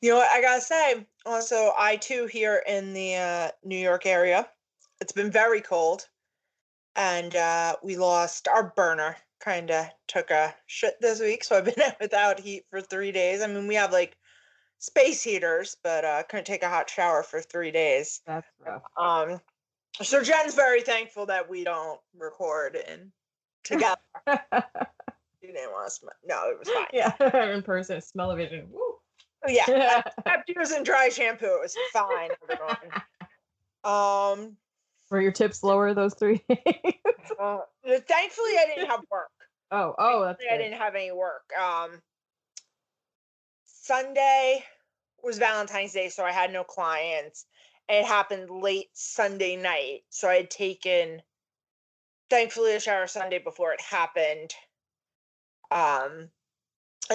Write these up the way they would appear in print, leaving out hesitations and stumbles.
You know what I gotta say? Also, I too here in the New York area. It's been very cold, and we lost our burner. Kind of took a shit this week, so I've been without heat for 3 days. I mean, we have like space heaters, but couldn't take a hot shower for 3 days. That's rough. So Jen's very thankful that we don't record in together. You didn't want to smell. No, it was fine. Yeah, in person, smell-o-vision. Woo. Yeah, I kept using dry shampoo. It was fine. Were your tips lower those 3 days? Thankfully, I didn't have work. That's good. I didn't have any work. Sunday was Valentine's Day, so I had no clients. It happened late Sunday night, so I had taken, thankfully, a shower Sunday before it happened. And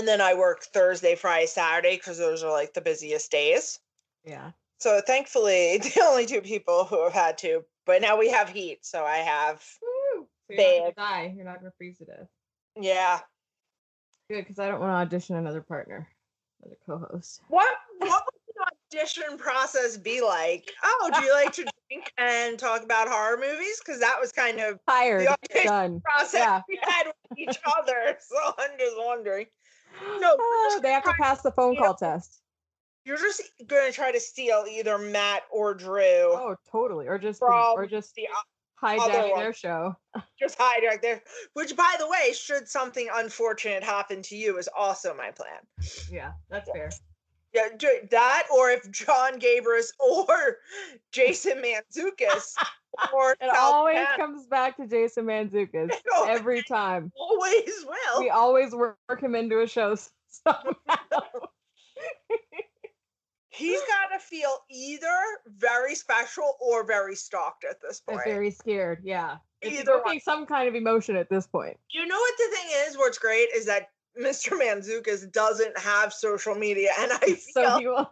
then I worked Thursday, Friday, Saturday because those are like the busiest days. Yeah. So thankfully, the only two people who have had to, but now we have heat, so I have. Woo! So you're not gonna die. You're not gonna freeze to death. Yeah. Good, because I don't want to audition another partner, another co-host. What would the audition process be like? Oh, do you like to drink and talk about horror movies? Because that was kind of Hired. the audition Done. process we had with each other. So I'm just wondering. No, they have to pass the phone call test. You're just going to try to steal either Matt or Drew. Oh, totally. Or just the hijacking their show. Just hijack their, which, by the way, should something unfortunate happen to you, is also my plan. Yeah, that's fair. Yeah, that, or if John Gabris or Jason Mantzoukas, or it always comes back to Jason Mantzoukas every time. Always will. We always work him into a show somehow. He's got to feel either very special or very stalked at this point. Very scared, yeah. It's evoking some kind of emotion at this point. You know what the thing is? What's great is that Mr. Mantzoukas doesn't have social media, and I feel so he will.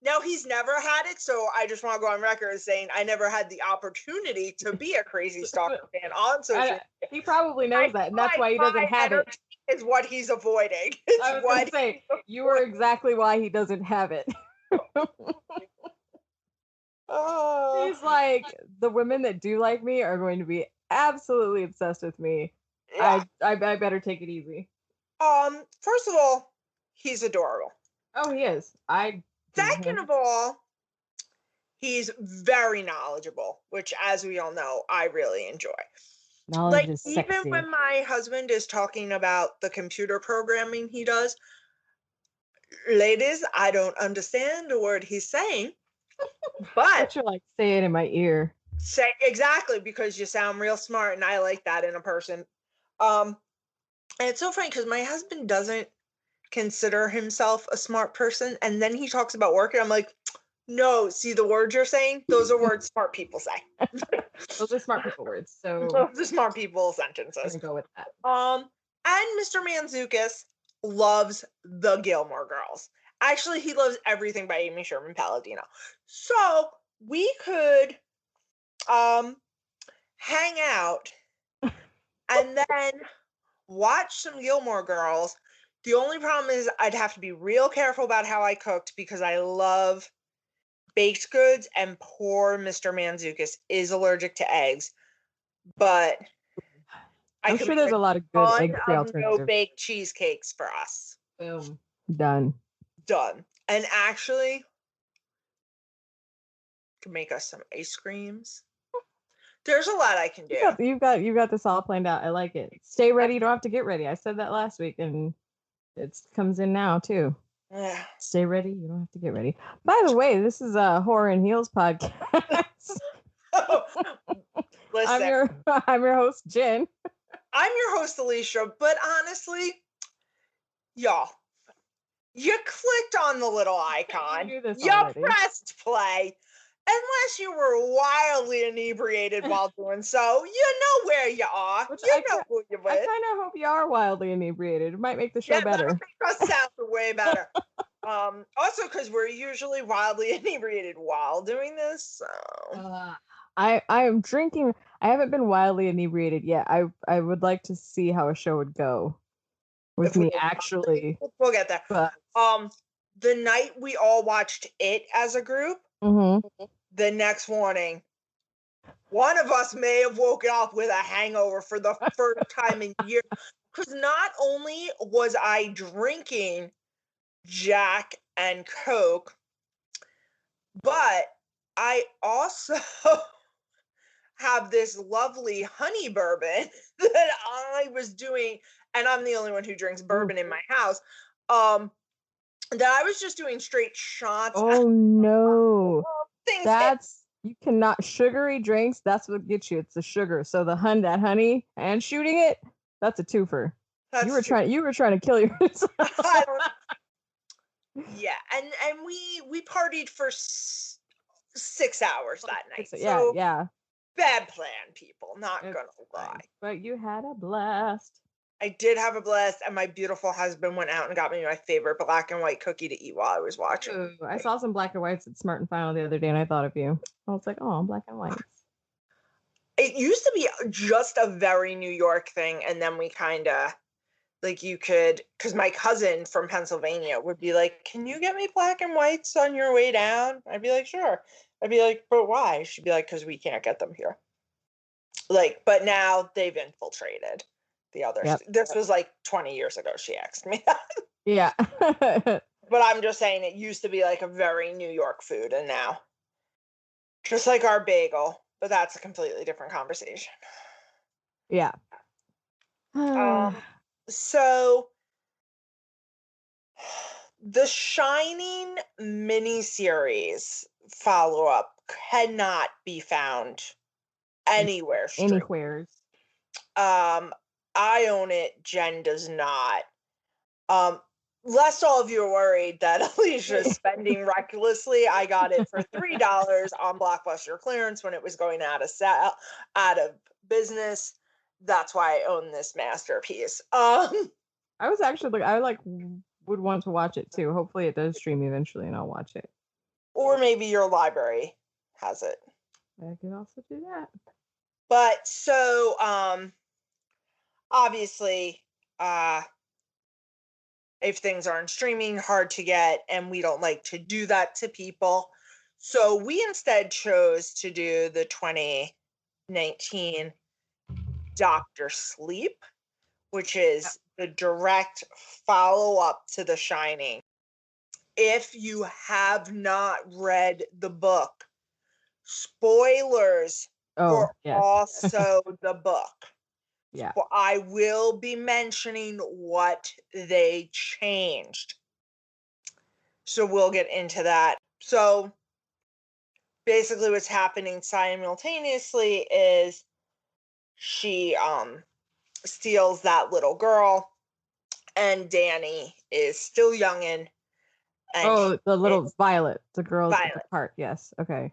Now, he's never had it, so I just want to go on record as saying I never had the opportunity to be a crazy stalker fan on social media. He probably knows that, and that's why he doesn't have it. Is what he's avoiding. I was going to say, you are exactly why he doesn't have it. He's like, the women that do like me are going to be absolutely obsessed with me. Yeah. I better take it easy. First of all, he's adorable. Oh, he is. Second of all, he's very knowledgeable, which, as we all know, I really enjoy. Knowledge is sexy. Even when my husband is talking about the computer programming he does, ladies, I don't understand the word he's saying, but you're like, say it in my ear. Say exactly, because you sound real smart, and I like that in a person. And it's so funny because my husband doesn't consider himself a smart person, and then he talks about work, and I'm like, no, see the words you're saying? Those are words smart people say. Those are smart people words. So those are smart people sentences. I'm gonna go with that. And Mr. Mantzoukas loves the Gilmore Girls. Actually, he loves everything by Amy Sherman Palladino. So we could hang out and then watch some Gilmore Girls. The only problem is I'd have to be real careful about how I cooked because I love baked goods, and poor Mr. Mantzoukas is allergic to eggs. But I'm sure there's a lot of good egg-free alternatives. No baked cheesecakes for us. Boom. Done. And actually, can make us some ice creams. There's a lot I can do. You've got this all planned out. I like it. Stay ready. You don't have to get ready. I said that last week, and it comes in now too. Yeah. Stay ready. You don't have to get ready. By the way, this is a Horror and Heels podcast. Listen, I'm your host, Jen. I'm your host, Alicia. But honestly, y'all, you clicked on the little icon. You pressed play. Unless you were wildly inebriated while doing so, you know where you are. Know who you're with. I kind of hope you are wildly inebriated. It might make the show better. That makes us sound way better. Also, because we're usually wildly inebriated while doing this. So. I am drinking. I haven't been wildly inebriated yet. I would like to see how a show would go with me actually. We'll get there. But the night we all watched it as a group, the next morning, one of us may have woken up with a hangover for the first time in years. Because not only was I drinking Jack and Coke, but I also have this lovely honey bourbon that I was doing, and I'm the only one who drinks bourbon in my house. That I was just doing straight shots. Oh no. That's you cannot sugary drinks, that's what gets you. It's the sugar. So that honey and shooting it, that's a twofer. You were trying to kill yourself. Yeah, and we partied for 6 hours that night. So, yeah. Bad plan, people. Not gonna lie. But you had a blast. I did have a blast, and my beautiful husband went out and got me my favorite black and white cookie to eat while I was watching. Ooh, I saw some black and whites at Smart and Final the other day, and I thought of you. I was like, oh, black and whites. It used to be just a very New York thing, and then we kind of, like, you could, because my cousin from Pennsylvania would be like, can you get me black and whites on your way down? I'd be like, sure. I'd be like, but why? She'd be like, because we can't get them here. Like, but now they've infiltrated the others. Yep. This was like 20 years ago she asked me that. Yeah. But I'm just saying it used to be like a very New York food, and now just like our bagel, but that's a completely different conversation. Yeah. So the Shining miniseries follow-up cannot be found anywhere. Anywhere. I own it. Jen does not. Lest all of you are worried that Alicia's spending recklessly, I got it for $3 on Blockbuster clearance when it was going out of business. That's why I own this masterpiece. I was actually would want to watch it too. Hopefully it does stream eventually and I'll watch it. Or maybe your library has it. I could also do that. But so obviously if things aren't streaming, hard to get, and we don't like to do that to people. So we instead chose to do the 2019 Dr. Sleep, which is the direct follow-up to The Shining. If you have not read the book, spoilers for also the book. Yeah. Well, I will be mentioning what they changed. So we'll get into that. So basically what's happening simultaneously is she steals that little girl, and Danny is still youngin'. And the little Violet, the girl at the part. Yes. Okay.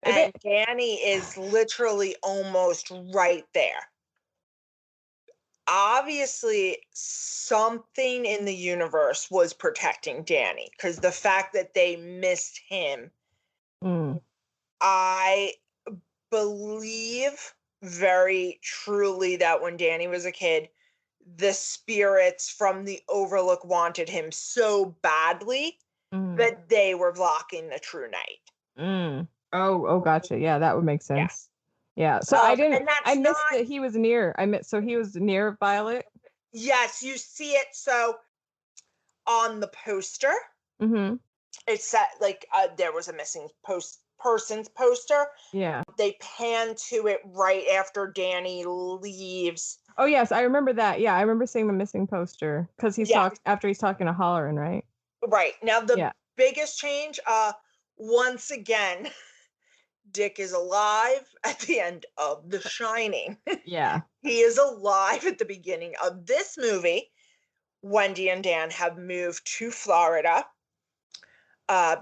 And Danny is literally almost right there. Obviously, something in the universe was protecting Danny, because the fact that they missed him, I believe very truly that when Danny was a kid, the spirits from the Overlook wanted him so badly that they were blocking the true night. Oh, gotcha. Yeah, that would make sense. Yeah. So I missed that he was near. So he was near Violet. Yes, you see it. So on the poster, it said there was a missing person's poster. Yeah. They pan to it right after Danny leaves. Oh yes, I remember that. Yeah, I remember seeing the missing poster because he's after he's talking to Halloran, right? Right. Now the biggest change, once again, Dick is alive at the end of The Shining. Yeah. He is alive at the beginning of this movie. Wendy and Dan have moved to Florida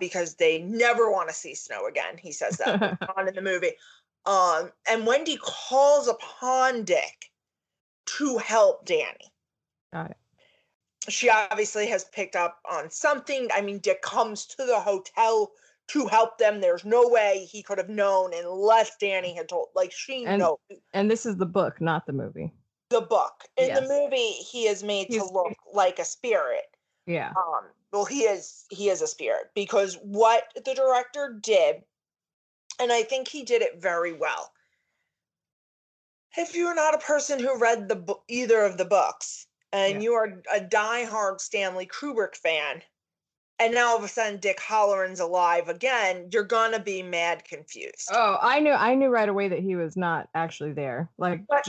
because they never want to see snow again. He says that on in the movie. And Wendy calls upon Dick to help Danny. Got it. She obviously has picked up on something. I mean, Dick comes to the hotel to help them. There's no way he could have known unless Danny had told. She knows. And this is the book, not the movie. the book. In the Yes. movie, he is made to look like a spirit. Yeah. Well, he is a spirit, because what the director did, and I think he did it very well. If you're not a person who read either of the books, and you are a diehard Stanley Kubrick fan, and now all of a sudden Dick Halloran's alive again, you're gonna be mad confused. Oh, I knew right away that he was not actually there. Like, But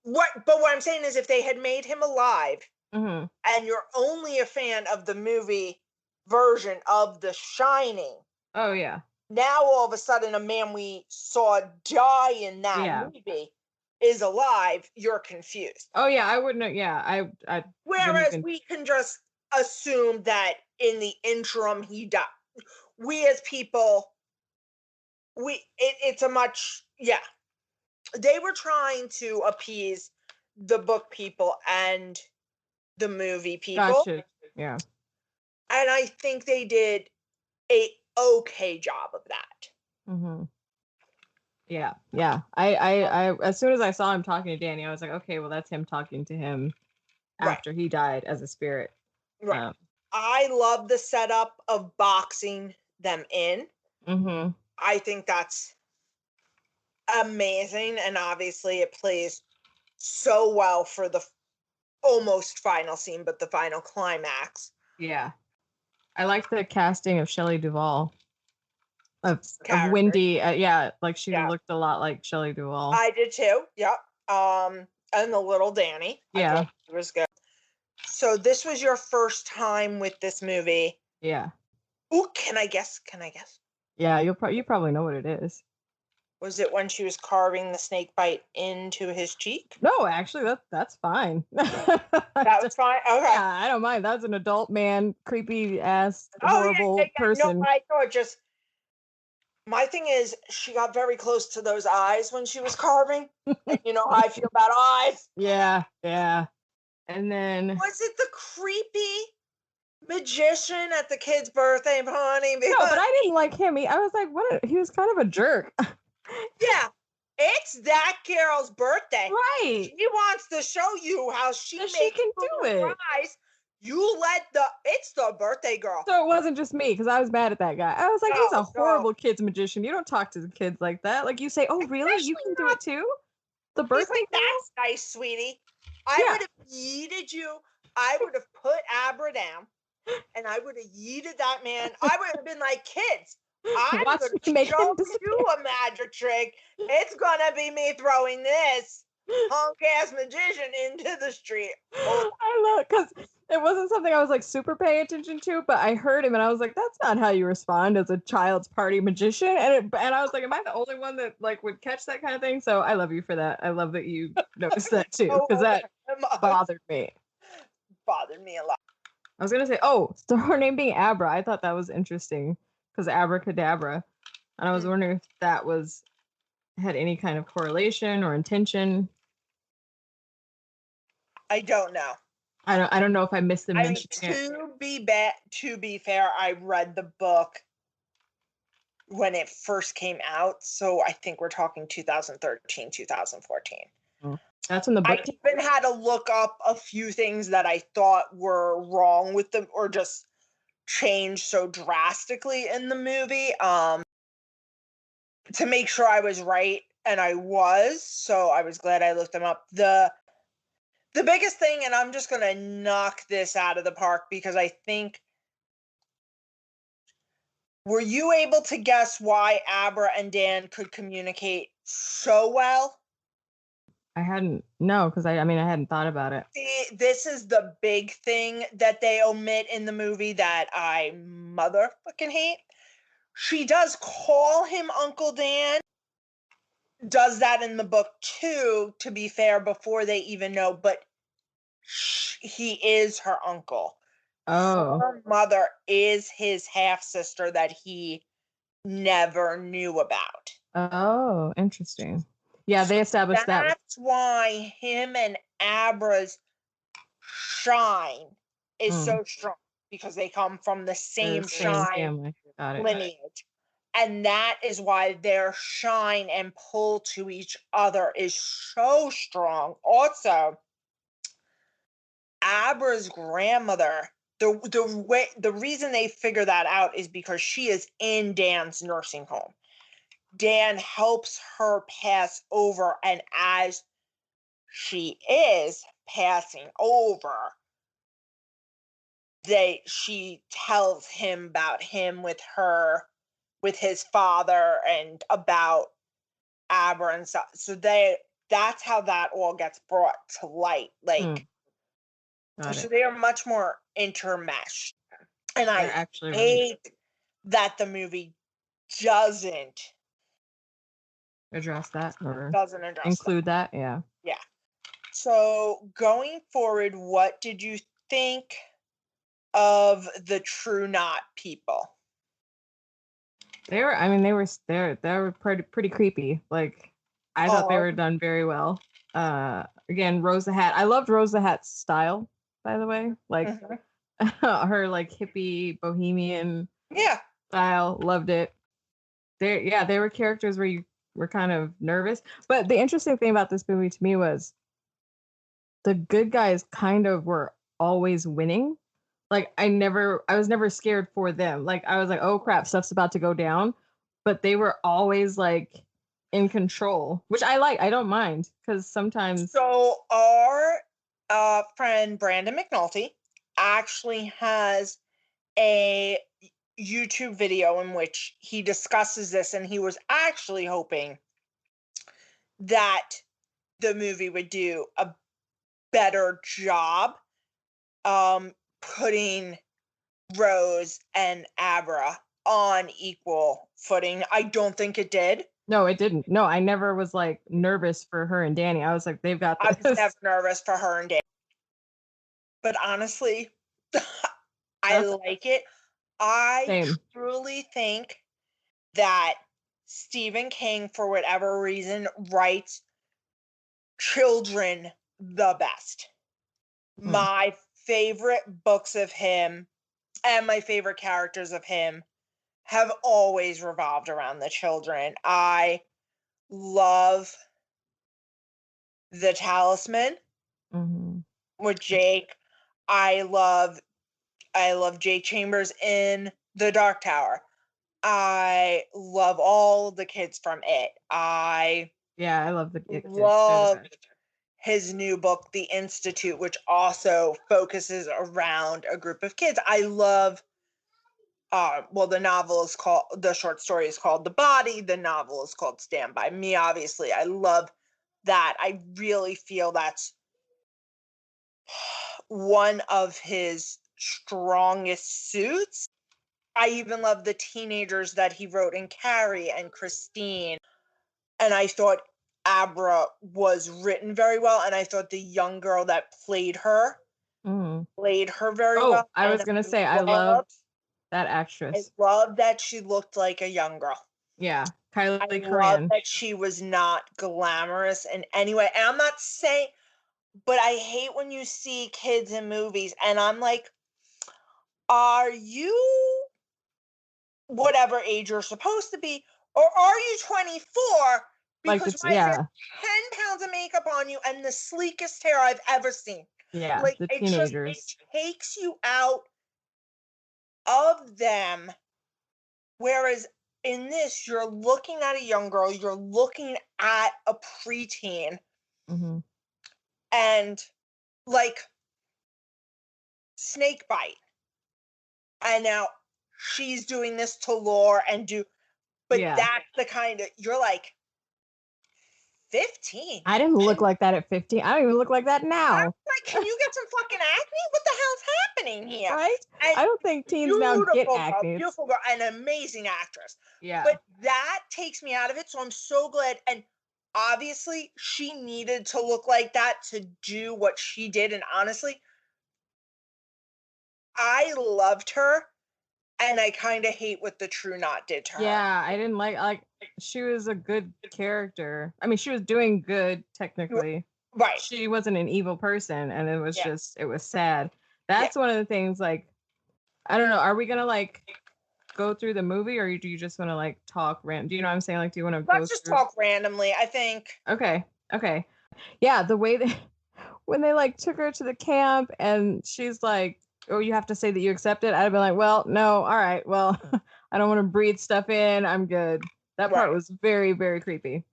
what I'm saying is, if they had made him alive, and you're only a fan of the movie version of The Shining. Oh yeah. Now all of a sudden a man we saw die in that movie is alive, you're confused. Oh yeah, I wouldn't know. Yeah, I Whereas we can just assume that in the interim he died. We as people, it's a much, they were trying to appease the book people and the movie people. Gotcha. Yeah. And I think they did a okay job of that. Yeah. I as soon as I saw him talking to Danny, I was like, okay, well, that's him talking to him after he died as a spirit. Right. I love the setup of boxing them in. I think that's amazing, and obviously it plays so well for the almost final scene, but the final climax. Yeah. I like the casting of Shelley Duvall. Of Wendy, like she looked a lot like Shelley Duvall. I did too. Yep. And the little Danny. Yeah, I thought it was good. So this was your first time with this movie. Yeah. Ooh, can I guess? Yeah, you probably know what it is. Was it when she was carving the snake bite into his cheek? No, actually, that's fine. That was fine. Okay. Yeah, I don't mind. That's an adult man, creepy ass, horrible person. No, I thought just. My thing is, she got very close to those eyes when she was carving. And you know how I feel about eyes. Yeah. And then was it the creepy magician at the kid's birthday party? No, but I didn't like him. I was like, what? He was kind of a jerk. Yeah, it's that girl's birthday. Right. She wants to show you how she can do it. It's the birthday girl. So it wasn't just me, because I was mad at that guy. I was like, he's a horrible kid's magician. You don't talk to the kids like that. Like, you say, oh, really? You can do it too? The birthday girl? That's nice, sweetie. I would have yeeted you. I would have put Abra down, and I would have yeeted that man. I would have been like, kids, I'm going to show you a magic trick. It's going to be me throwing this punk-ass magician into the street. Oh. I love, because it wasn't something I was like super paying attention to, but I heard him and I was like, that's not how you respond as a child's party magician. And I was like, am I the only one that like would catch that kind of thing? So I love you for that. I love that you noticed that too, because that bothered me. Bothered me a lot. I was gonna say, so her name being Abra, I thought that was interesting, because abracadabra, and I was wondering if that had any kind of correlation or intention. I don't know. I don't know if I missed the mention. To be fair, I read the book when it first came out, so I think we're talking 2013, 2014. That's when the book. I even had to look up a few things that I thought were wrong with them, or just changed so drastically in the movie, to make sure I was right, and I was. So I was glad I looked them up. The biggest thing, and I'm just gonna knock this out of the park, because I think. Were you able to guess why Abra and Dan could communicate so well? I hadn't, no, because I hadn't thought about it. See, this is the big thing that they omit in the movie that I motherfucking hate. She does call him Uncle Dan. Does that in the book too, to be fair, before they even know, but he is her uncle. Her mother is his half-sister that he never knew about. Oh, interesting. Yeah, they established that. That's why him and Abra's shine is so strong, because they come from the same shine lineage. And that is why their shine and pull to each other is so strong. Also, Abra's grandmother, the reason they figure that out is because she is in Dan's nursing home. Dan helps her pass over, and as she is passing over, she tells him about him with his father and about Abra and stuff. So that's how that all gets brought to light. Like, so they are much more intermeshed. And They're I actually hate that the movie doesn't address that or address include that. Yeah. Yeah. So going forward, what did you think of the True Knot people? They were pretty creepy. Like, I thought they were done very well. Again, Rose the Hat. I loved Rose the Hat's style, by the way. Like her like hippie bohemian style. Loved it. They were characters where you were kind of nervous. But the interesting thing about this movie to me was the good guys kind of were always winning. Like, I was never scared for them. Like, I was like, oh crap, stuff's about to go down. But they were always like in control, which I like. I don't mind, because sometimes. So our friend Brandon McNulty actually has a YouTube video in which he discusses this, and he was actually hoping that the movie would do a better job putting Rose and Abra on equal footing. I don't think it did. No, it didn't. No, I never was like nervous for her and Danny. I was like, they've got this. I was never nervous for her and Danny. But honestly, I like it. I truly think that Stephen King, for whatever reason, writes children the best. My favorite books of him and my favorite characters of him have always revolved around the children. I love The Talisman with Jake. I love Jake Chambers in The Dark Tower. I love all the kids from It. I love the kids. Love his new book, The Institute, which also focuses around a group of kids. I love the short story is called The Body. The novel is called Stand By Me, obviously. I love that. I really feel that's one of his strongest suits. I even love the teenagers that he wrote in Carrie and Christine. And I thought Abra was written very well. And I thought the young girl that played her very well. I was going to say, I loved that actress. I love that she looked like a young girl. Yeah. Kylie I love that she was not glamorous in any way. And I'm not saying, but I hate when you see kids in movies and I'm like, are you whatever age you're supposed to be, or are you 24? Because why is there 10 pounds of makeup on you and the sleekest hair I've ever seen? Yeah, like, the teenagers. It takes you out of them. Whereas in this, you're looking at a young girl, you're looking at a preteen, and like Snakebite. And now she's doing this to Lore but that's the kind of, you're like 15. I didn't look like that at 15. I don't even look like that now. I'm like, can you get some fucking acne? What the hell's happening here? Right? And I don't think teens now get acne. Beautiful girl, an amazing actress. Yeah. But that takes me out of it. So I'm so glad. And obviously, she needed to look like that to do what she did. And honestly, I loved her. And I kind of hate what the True Knot did to her. Yeah, I didn't like she was a good character. I mean, she was doing good technically. Right. She wasn't an evil person, and it was just, it was sad. That's one of the things, like, I don't know, are we gonna like go through the movie, or do you just want to like talk random? Do you know what I'm saying? Like, do you want to go Let's just through? talk randomly. I think. Okay. Okay. Yeah, the way they when they like took her to the camp and she's like, "Oh, you have to say that you accept it." I'd have been like, "Well, no, all right. Well, I don't want to breathe stuff in. I'm good." That part Right. was very, very creepy.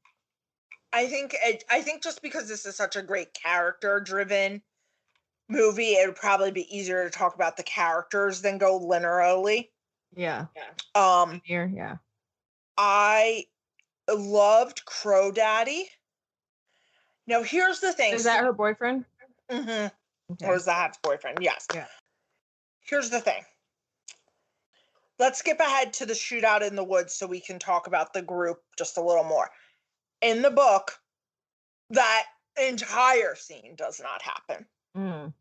I think just because this is such a great character-driven movie, it would probably be easier to talk about the characters than go linearly. Yeah. Um, Here, yeah. I loved Crow Daddy. Now, here's the thing. Is that her boyfriend? Mm-hmm. Okay. Or is that Hat's boyfriend? Yes. Yeah. Here's the thing. Let's skip ahead to the shootout in the woods so we can talk about the group just a little more. In the book, that entire scene does not happen. Mm.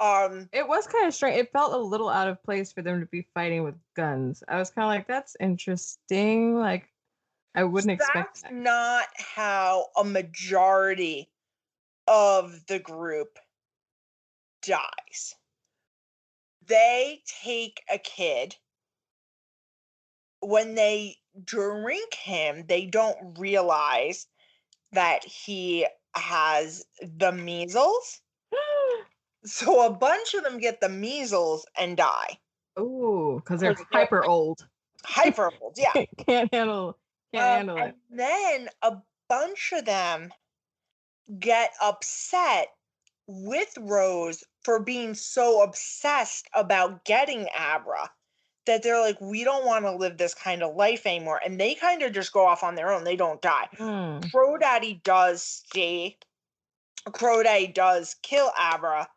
Um, It was kind of strange. It felt a little out of place for them to be fighting with guns. I was kind of like, that's interesting. Like, I wouldn't expect that's that. not how a majority of the group dies. They take a kid. When they drink him, they don't realize that he has the measles. So a bunch of them get the measles and die. Oh, because they're 'Cause they're hyper old. hyper old, yeah. Can't handle And it. then a bunch of them get upset with Rose for being so obsessed about getting Abra that they're like, we don't want to live this kind of life anymore. And they kind of just go off on their own. They don't die. Mm. Crow Daddy does stay. Crow Daddy does kill Abra.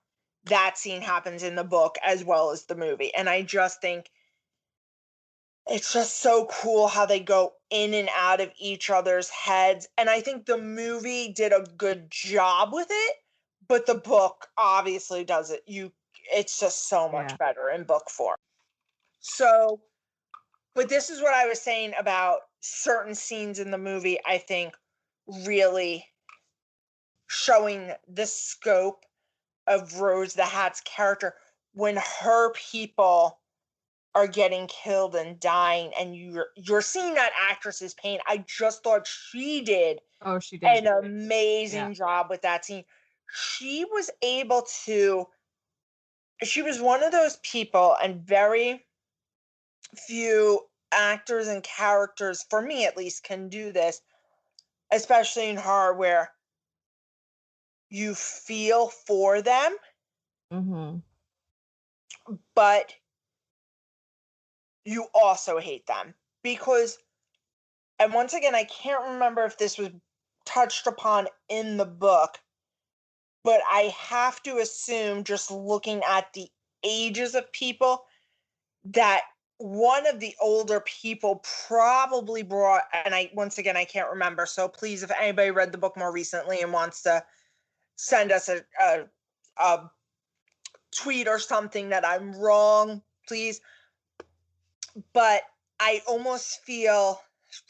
That scene happens in the book as well as the movie. And I just think it's just so cool how they go in and out of each other's heads. And I think the movie did a good job with it, but the book obviously does it. It's just so much Yeah. better in book form. So, but this is what I was saying about certain scenes in the movie, I think really showing the scope of Rose the Hat's character when her people are getting killed and dying, and you're seeing that actress's pain. I just thought she did Oh, she did an Yeah. amazing job with that scene. She was able to. She was one of those people, and very few actors and characters, for me at least, can do this, especially in horror, where you feel for them, Mm-hmm. but you also hate them because, and once again, I can't remember if this was touched upon in the book, but I have to assume, just looking at the ages of people, that one of the older people probably brought, and once again, I can't remember. So please, if anybody read the book more recently and wants to send us a tweet or something that I'm wrong, please. But I almost feel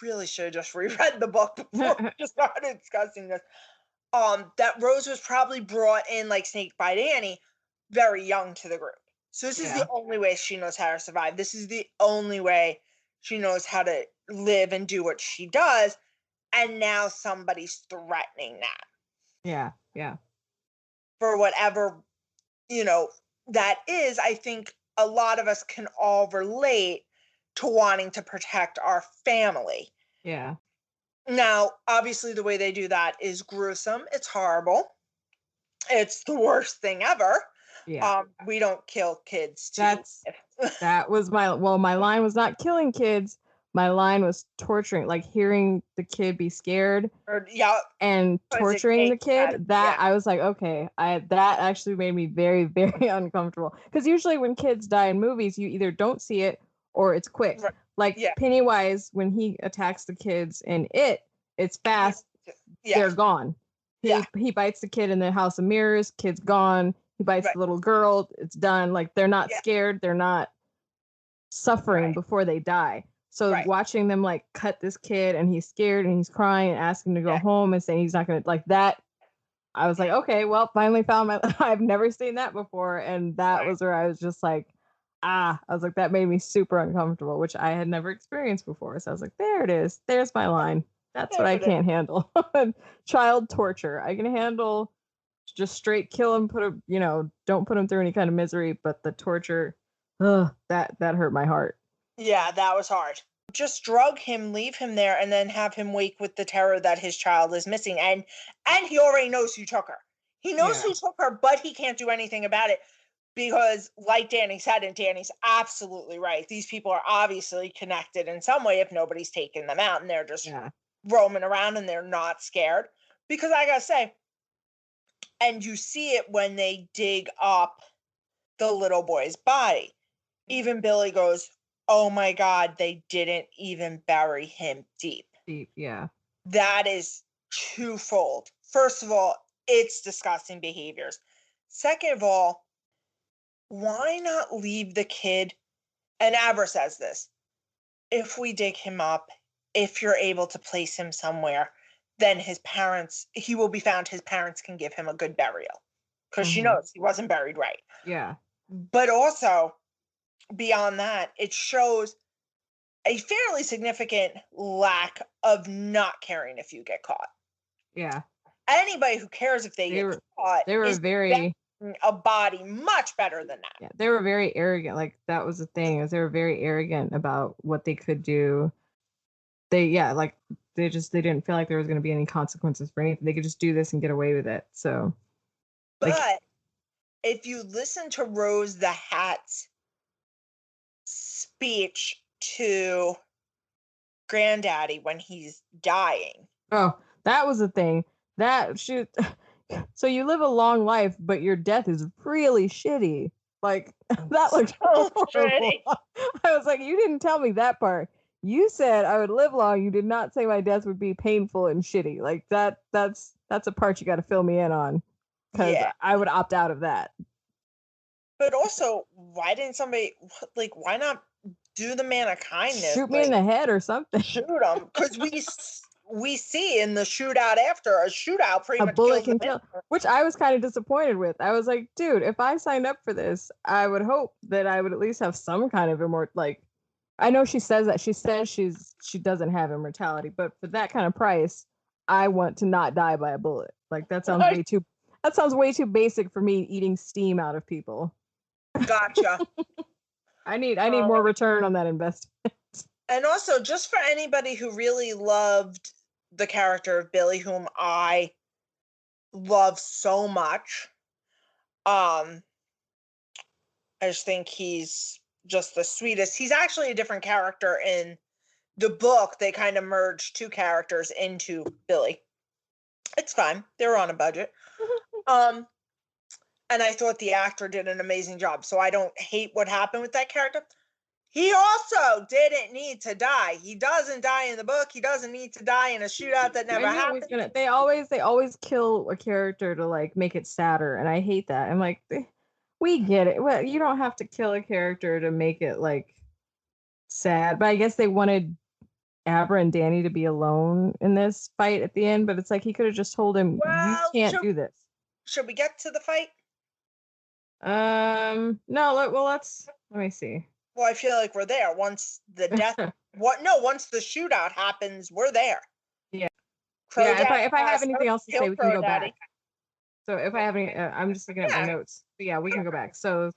really should have just reread the book before we started discussing this. That Rose was probably brought in like Snake by Danny very young to the group. So this is the only way she knows how to survive. This is the only way she knows how to live and do what she does. And now somebody's threatening that. Yeah. Yeah. For whatever, that is, I think a lot of us can all relate to wanting to protect our family. Yeah. Now, obviously, the way they do that is gruesome. It's horrible. It's the worst thing ever. Yeah. We don't kill kids too. That was my line was not killing kids. My line was torturing, like hearing the kid be scared and torturing the kid. I was like, okay, that actually made me very, very uncomfortable. Because usually when kids die in movies, you either don't see it or it's quick. Right. Like Pennywise, when he attacks the kids in it's fast. They're gone. He bites the kid in the House of Mirrors, kid's gone. He bites the little girl, it's done. Like they're not scared, they're not suffering before they die. So watching them like cut this kid and he's scared and he's crying and asking to go home and saying he's not gonna, like that, I was like, okay, well, finally found I've never seen that before. And that was where I was just like, I was like, that made me super uncomfortable, which I had never experienced before. So I was like, there it is. There's my line. That's what There I it is. can't handle. Child torture. I can handle just straight kill him, put him, don't put him through any kind of misery, but the torture, that hurt my heart. Yeah, that was hard. Just drug him, leave him there, and then have him wake with the terror that his child is missing. And he already knows who took her. He knows Yeah. who took her, but he can't do anything about it because, like Danny said, and Danny's absolutely right, these people are obviously connected in some way if nobody's taken them out and they're just Yeah. roaming around and they're not scared. Because I gotta say, and you see it when they dig up the little boy's body. Even Billy goes, "Oh my God, they didn't even bury him deep." Deep. Yeah. That is twofold. First of all, it's disgusting behaviors. Second of all, why not leave the kid? And Abra says this, if we dig him up, if you're able to place him somewhere, then he will be found. His parents can give him a good burial. Because she knows he wasn't buried right. Yeah. But also, beyond that, it shows a fairly significant lack of not caring if you get caught. Yeah. Anybody who cares if they get caught they were is very a body much better than that. Yeah, they were very arrogant. Like that was the thing, is they were very arrogant about what they could do. They didn't feel like there was going to be any consequences for anything. They could just do this and get away with it. So, but if you listen to Rose the Hat's speech to Granddaddy when he's dying. Oh, that was the thing. So you live a long life, but your death is really shitty. Like that looked horrible. I was like, you didn't tell me that part. You said I would live long. You did not say my death would be painful and shitty. Like that's a part you got to fill me in on, because I would opt out of that. But also, why didn't somebody, like, why not do the man a kindness? Shoot me in the head or something. Shoot him, because we see in the shootout after a shootout pretty much bullet can kill, which I was kind of disappointed with. I was like, dude, if I signed up for this, I would hope that I would at least have some kind of like, I know she says that, she says she doesn't have immortality, but for that kind of price, I want to not die by a bullet. Like that sounds way too basic for me, eating steam out of people. Gotcha. I need more return on that investment. And also, just for anybody who really loved the character of Billy, whom I love so much, I just think he's just the sweetest. He's actually a different character in the book. They kind of merged two characters into Billy. It's fine. They were on a budget. And I thought the actor did an amazing job. So I don't hate what happened with that character. He also didn't need to die. He doesn't die in the book. He doesn't need to die in a shootout that never happened. They always kill a character to like make it sadder, and I hate that. I'm like, we get it. Well, you don't have to kill a character to make it like sad. But I guess they wanted Abra and Danny to be alone in this fight at the end. But it's like he could have just told him, "You can't do this." Should we get to the fight? No. Let me see. Well, I feel like we're there. Once the death, once the shootout happens, we're there. Yeah. If I have anything else to say, we can go back. So if I have any, I'm just looking at my notes. But yeah, we can go back. So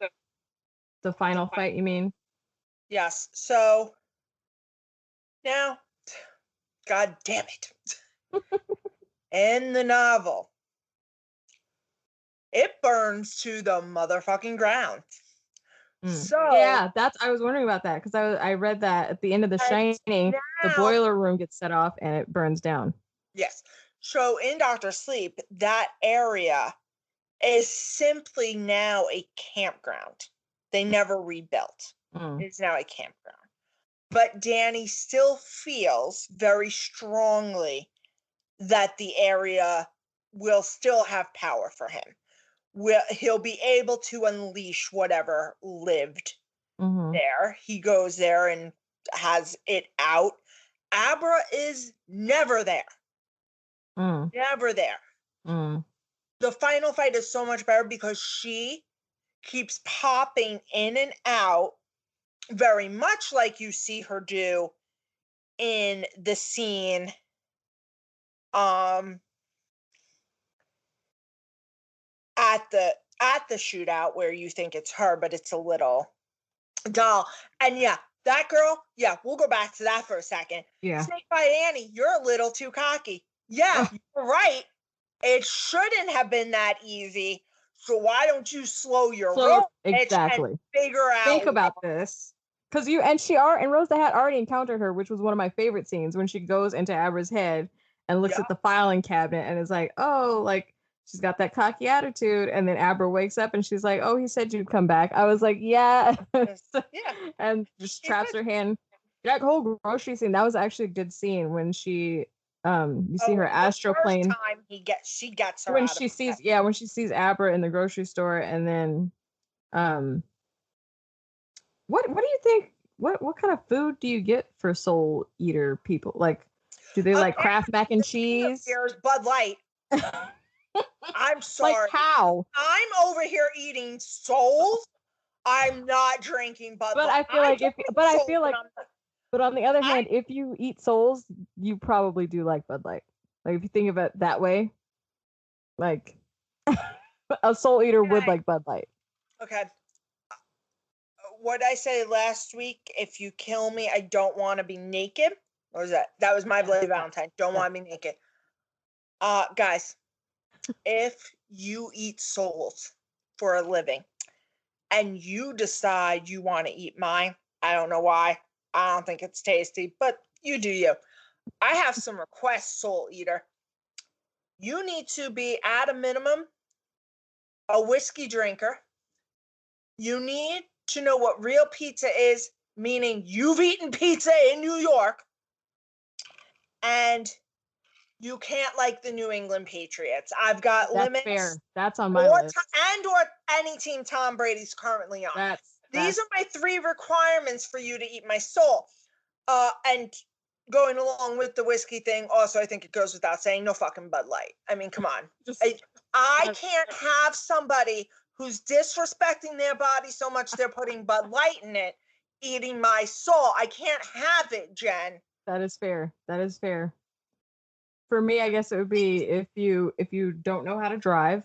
the final fight, you mean? Yes. So now, God damn it. In the novel, it burns to the motherfucking ground. So yeah, I was wondering about that, because I read that at the end of The Shining, the boiler room gets set off and it burns down. Yes. So in Dr. Sleep, that area is simply now a campground. They never rebuilt. It's now a campground. But Danny still feels very strongly that the area will still have power for him. He'll be able to unleash whatever lived there. He goes there and has it out. Abra is never there. Never there. The final fight is so much better because she keeps popping in and out, very much like you see her do in the scene at the shootout where you think it's her, but it's a little doll. And yeah, that girl, yeah, we'll go back to that for a second. Yeah. Snakebite Annie, you're a little too cocky. Yeah, you're right. It shouldn't have been that easy. So why don't you slow your roll, exactly, and figure out? Think about this, because Rose the Hat already encountered her, which was one of my favorite scenes when she goes into Abra's head and looks at the filing cabinet and is like, oh, like she's got that cocky attitude, and then Abra wakes up and she's like, oh, he said you'd come back. I was like, yeah, yeah, and just traps her hand. That whole grocery scene, that was actually a good scene when she you see her astral plane. Time she gets her when out she sees when she sees Abra in the grocery store, and then what do you think, what kind of food do you get for soul eater people? Like, do they like Kraft mac and cheese? Here's Bud Light. I'm sorry. Like how? I'm over here eating souls. I'm not drinking Bud Light. But I feel like but on the other hand, if you eat souls, you probably do like Bud Light. Like if you think of it that way, like a soul eater would like Bud Light. Okay. What did I say last week? If you kill me, I don't want to be naked. What was that? That was my Bloody Valentine. Don't want to be naked. Guys, if you eat souls for a living and you decide you want to eat mine, I don't know why. I don't think it's tasty, but you do you. I have some requests, soul eater. You need to be at a minimum a whiskey drinker. You need to know what real pizza is, meaning you've eaten pizza in New York, and you can't like the New England Patriots. I've got limits. Fair. That's on my list. Or any team Tom Brady's currently on. These are my 3 requirements for you to eat my soul. And going along with the whiskey thing, also, I think it goes without saying, no fucking Bud Light. I mean, come on. I can't have somebody who's disrespecting their body so much they're putting Bud Light in it, eating my soul. I can't have it, Jen. That is fair. That is fair. For me, I guess it would be if you don't know how to drive,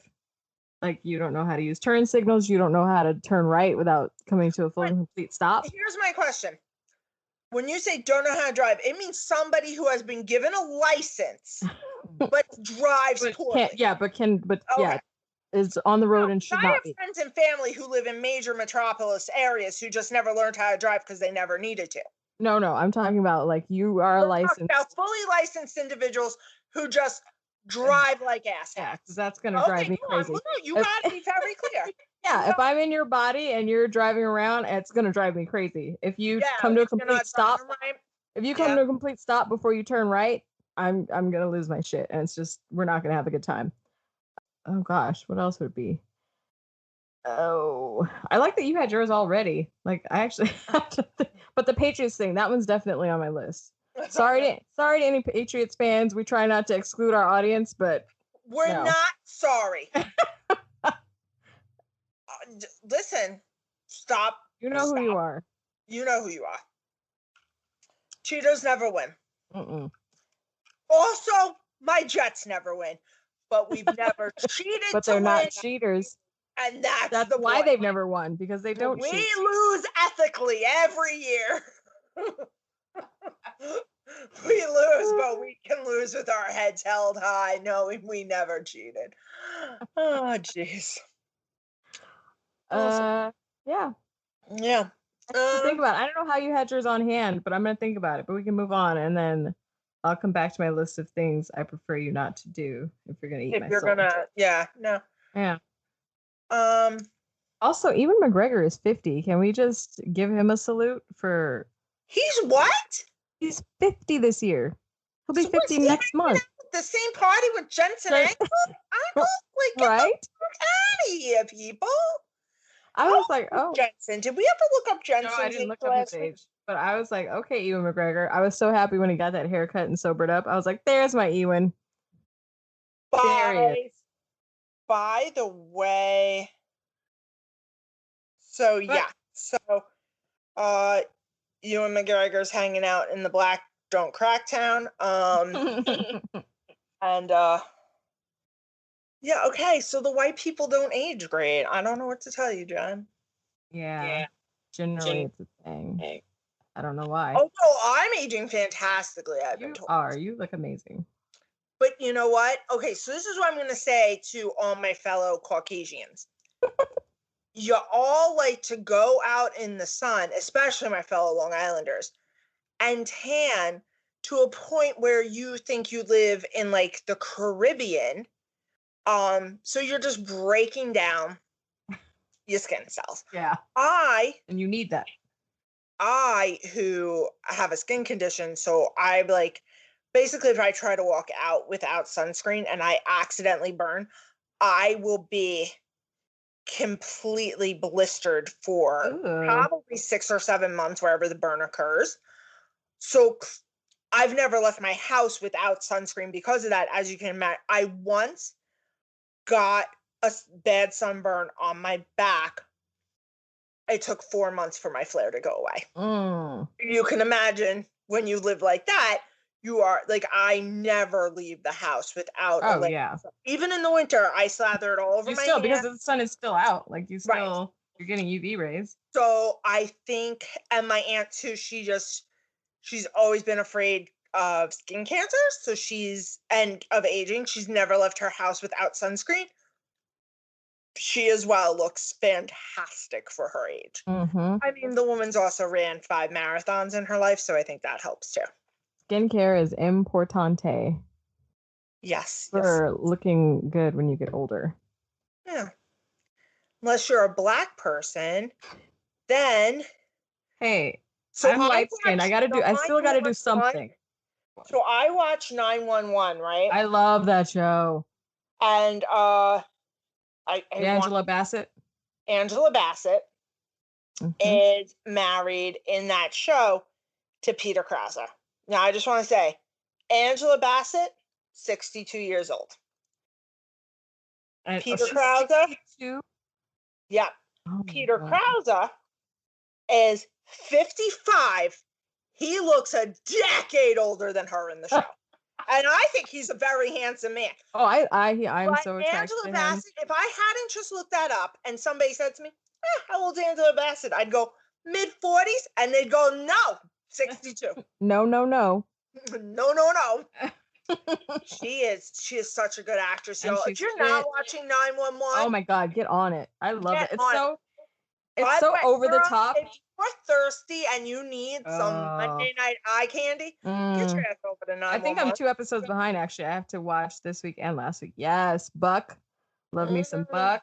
like you don't know how to use turn signals, you don't know how to turn right without coming to a full and complete stop. Here's my question. When you say don't know how to drive, it means somebody who has been given a license but drives poorly. Is on the road and should not be. I have friends and family who live in major metropolis areas who just never learned how to drive because they never needed to. No, I'm talking about like you are licensed. About fully licensed individuals who just drive like assholes. Yeah, because that's going to drive me crazy. You got to be very clear. Yeah, if I'm in your body and you're driving around, it's going to drive me crazy. If you come to a complete stop, to a complete stop before you turn right, I'm going to lose my shit, and it's just we're not going to have a good time. Oh gosh, what else would it be? Oh, I like that you had yours already. Like I actually have to but the Patriots thing, that one's definitely on my list. Sorry to any Patriots fans. We try not to exclude our audience, but we're not sorry. Listen, stop. You know who you are. You know who you are. Cheetos never win. Mm-mm. Also, my Jets never win. But we've never cheated. But they're not cheaters. And that's why they've never won, because they don't cheat. We lose ethically every year. We lose, but we can lose with our heads held high, knowing we never cheated. Oh, jeez. Yeah. Yeah. Think about it. I don't know how you had yours on hand, but I'm going to think about it. But we can move on, and then I'll come back to my list of things I prefer you not to do if you're going to eat my soul. Yeah. Also, Ewan McGregor is 50. Can we just give him a salute for... He's what? He's 50 this year. He'll be 50 next month. The same party with Jensen Ackles? I'm like, right? Get the fuck out of here, people. I was like, oh. Jensen. Did we ever look up Jensen's age? No, I didn't look up his age. But I was like, okay, Ewan McGregor. I was so happy when he got that haircut and sobered up. I was like, there's my Ewan. By the way, So yeah. So Ewan McGregor's hanging out in the Black Don't Crack town. And yeah, okay, so the white people don't age great. I don't know what to tell you, John. Yeah. Generally it's a thing. I don't know why. Oh no, I'm aging fantastically, I've been told. You look amazing. But you know what? Okay, so this is what I'm gonna say to all my fellow Caucasians. You all like to go out in the sun, especially my fellow Long Islanders, and tan to a point where you think you live in like the Caribbean. So you're just breaking down your skin cells. Yeah. And you need that. I who have a skin condition, so I like basically if I try to walk out without sunscreen and I accidentally burn, I will be completely blistered for probably 6 or 7 months wherever the burn occurs. So I've never left my house without sunscreen because of that. As you can imagine, I once got a bad sunburn on my back. It took 4 months for my flare to go away. You can imagine when you live like that, you are like, I never leave the house without a layer. Yeah. Even in the winter, I slather it all over my hands. Because the sun is still out. Like you still, you're getting UV rays. So I think, and my aunt too, she's always been afraid of skin cancer. So and of aging. She's never left her house without sunscreen. She as well looks fantastic for her age. I mean, the woman's also ran 5 marathons in her life, so I think that helps too. Skincare is importante. Yes. For looking good when you get older. Yeah. Unless you're a black person, then. Hey, so I'm light skinned. I still gotta do something. So I watch 911, right? I love that show. And Angela Bassett. Angela Bassett is married in that show to Peter Krause. Now, I just want to say, Angela Bassett, 62 years old. And Peter Krause, 62? Yeah. Oh Peter Krause is 55. He looks a decade older than her in the show. And I think he's a very handsome man. Oh, I'm so attracted Angela to Bassett, if I hadn't just looked that up and somebody said to me, how old's Angela Bassett? I'd go mid-40s, and they'd go, no, 62. No. No. She is such a good actress, y'all. If you're not watching 911, oh my God, get on it. I love it. It's so over the top. If you're thirsty and you need some Monday night eye candy, get your ass over to 911. I think I'm 2 episodes behind, actually. I have to watch this week and last week. Yes, Buck. Love me some Buck.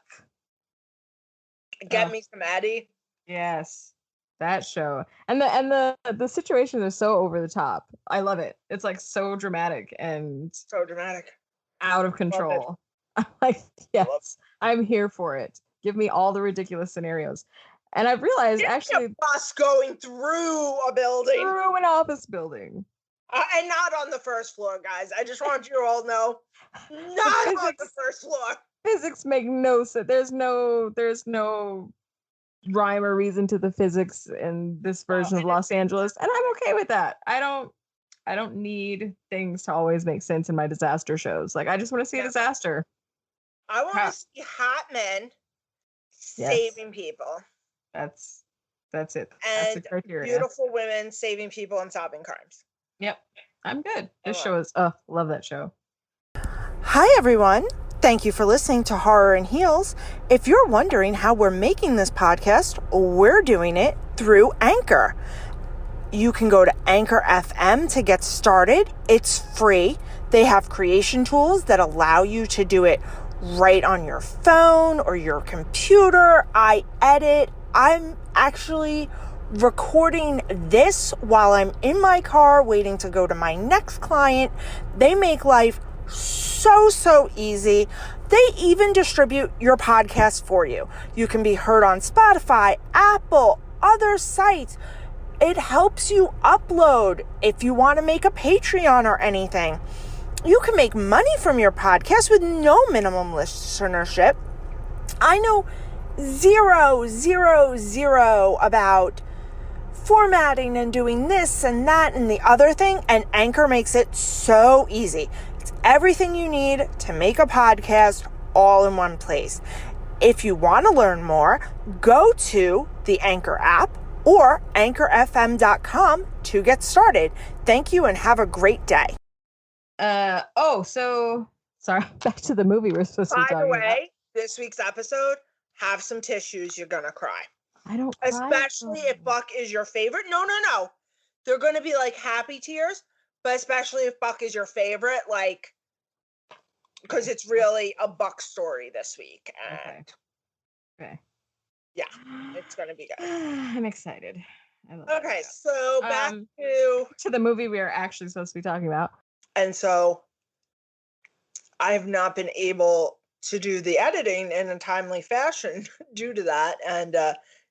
Get me some Eddie. Yes. That show. And the situations are so over the top. I love it. It's like so dramatic and so dramatic. Out of control. I'm like, yes, I'm here for it. Give me all the ridiculous scenarios. And I've realized actually a bus going through a building. Through an office building. And not on the first floor, guys. I just want you to all know. Not on the first floor. Physics make no sense. There's no rhyme or reason to the physics in this version of Los Angeles. And I'm okay with that. I don't need things to always make sense in my disaster shows. Like, I just want to see a disaster. I want to see hot men saving people. That's it. And that's the criteria. Beautiful women saving people and solving crimes. Yep. I'm good. This show is love that show. Hi everyone. Thank you for listening to Horror and Heels. If you're wondering how we're making this podcast, we're doing it through Anchor. You can go to Anchor FM to get started. It's free. They have creation tools that allow you to do it right on your phone or your computer. I edit. I'm actually recording this while I'm in my car waiting to go to my next client. They make life so easy. They even distribute your podcast for you. You can be heard on Spotify, Apple, other sites. It helps you upload if you want to make a Patreon or anything. You can make money from your podcast with no minimum listenership. I know zero about formatting and doing this and that and the other thing, and Anchor makes it so easy. It's everything you need to make a podcast all in one place. If you want to learn more, go to the Anchor app or anchorfm.com to get started. Thank you and have a great day. So sorry, back to the movie we're supposed to be talking about. By the way, this week's episode, have some tissues, you're gonna cry. I don't cry. Especially if Buck is your favorite. No. They're gonna be like happy tears, but especially if Buck is your favorite, like, because it's really a Buck story this week. And okay. Yeah, it's gonna be good. I'm excited. Okay, so back to the movie we are actually supposed to be talking about. And so I have not been able to do the editing in a timely fashion due to that. And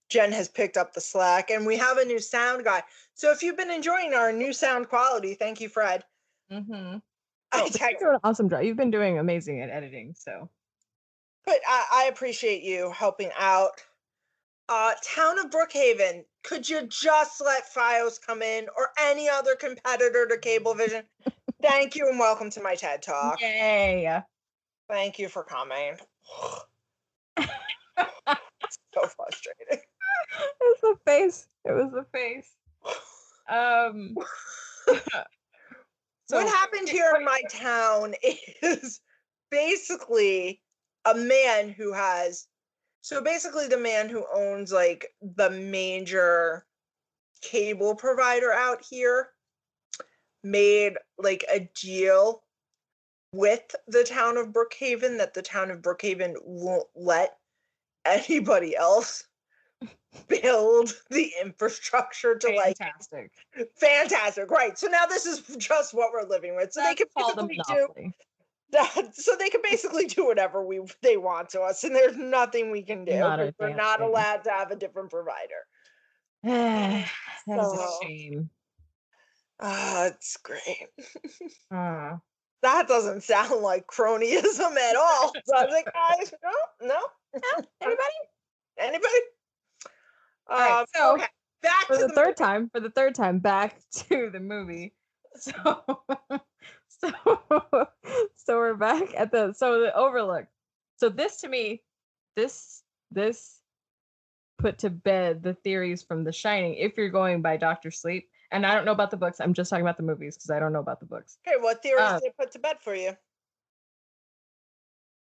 Jen has picked up the slack, and we have a new sound guy. So if you've been enjoying our new sound quality, thank you, Fred. Mm-hmm. You're doing an awesome job. You've been doing amazing at editing, so. But I appreciate you helping out. Town of Brookhaven, could you just let Fios come in, or any other competitor to Cablevision? Thank you and welcome to my TED Talk. Yay! Thank you for coming. So frustrating. It was the face. So what happened here in my town is basically a man who has, the man who owns like the major cable provider out here made like a deal with the town of Brookhaven that the town of Brookhaven won't let anybody else build the infrastructure to fantastic, right? So now this is just what we're living with. So they can basically do that. So they can basically do whatever they want to us, and there's nothing we can do because we're not allowed to have a different provider. That is a shame. It's great. That doesn't sound like cronyism at all, does it, guys? No. Anybody? All right, so okay. Back for to the third time, back to the movie. So we're back at the Overlook. So this to me, this put to bed the theories from The Shining. If you're going by Dr. Sleep, and I don't know about the books, I'm just talking about the movies because I don't know about the books. Okay, what theories did it put to bed for you?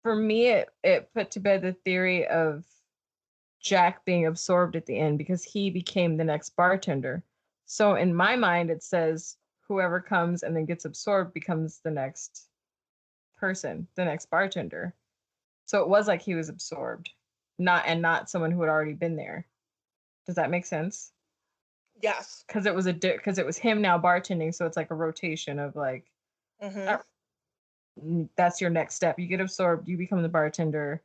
For me, it put to bed the theory of Jack being absorbed at the end because he became the next bartender. So in my mind, it says whoever comes and then gets absorbed becomes the next person, the next bartender. So it was like he was absorbed, not someone who had already been there. Does that make sense? Yes. Because it was him now bartending, so it's like a rotation of like, that's your next step. You get absorbed, you become the bartender.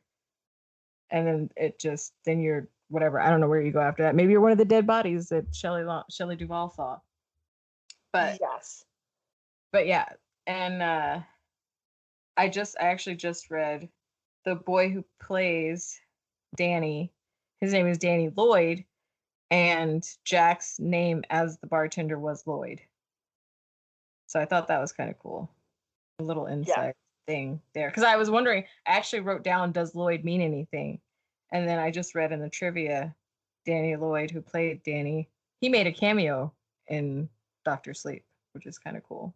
And then you're whatever. I don't know where you go after that. Maybe you're one of the dead bodies that Shelley Duvall saw. But yes. But yeah, and I actually just read the boy who plays Danny. His name is Danny Lloyd, and Jack's name as the bartender was Lloyd. So I thought that was kind of cool. A little insight thing there. Because I was wondering, I actually wrote down, does Lloyd mean anything? And then I just read in the trivia, Danny Lloyd, who played Danny, he made a cameo in Dr. Sleep, which is kind of cool.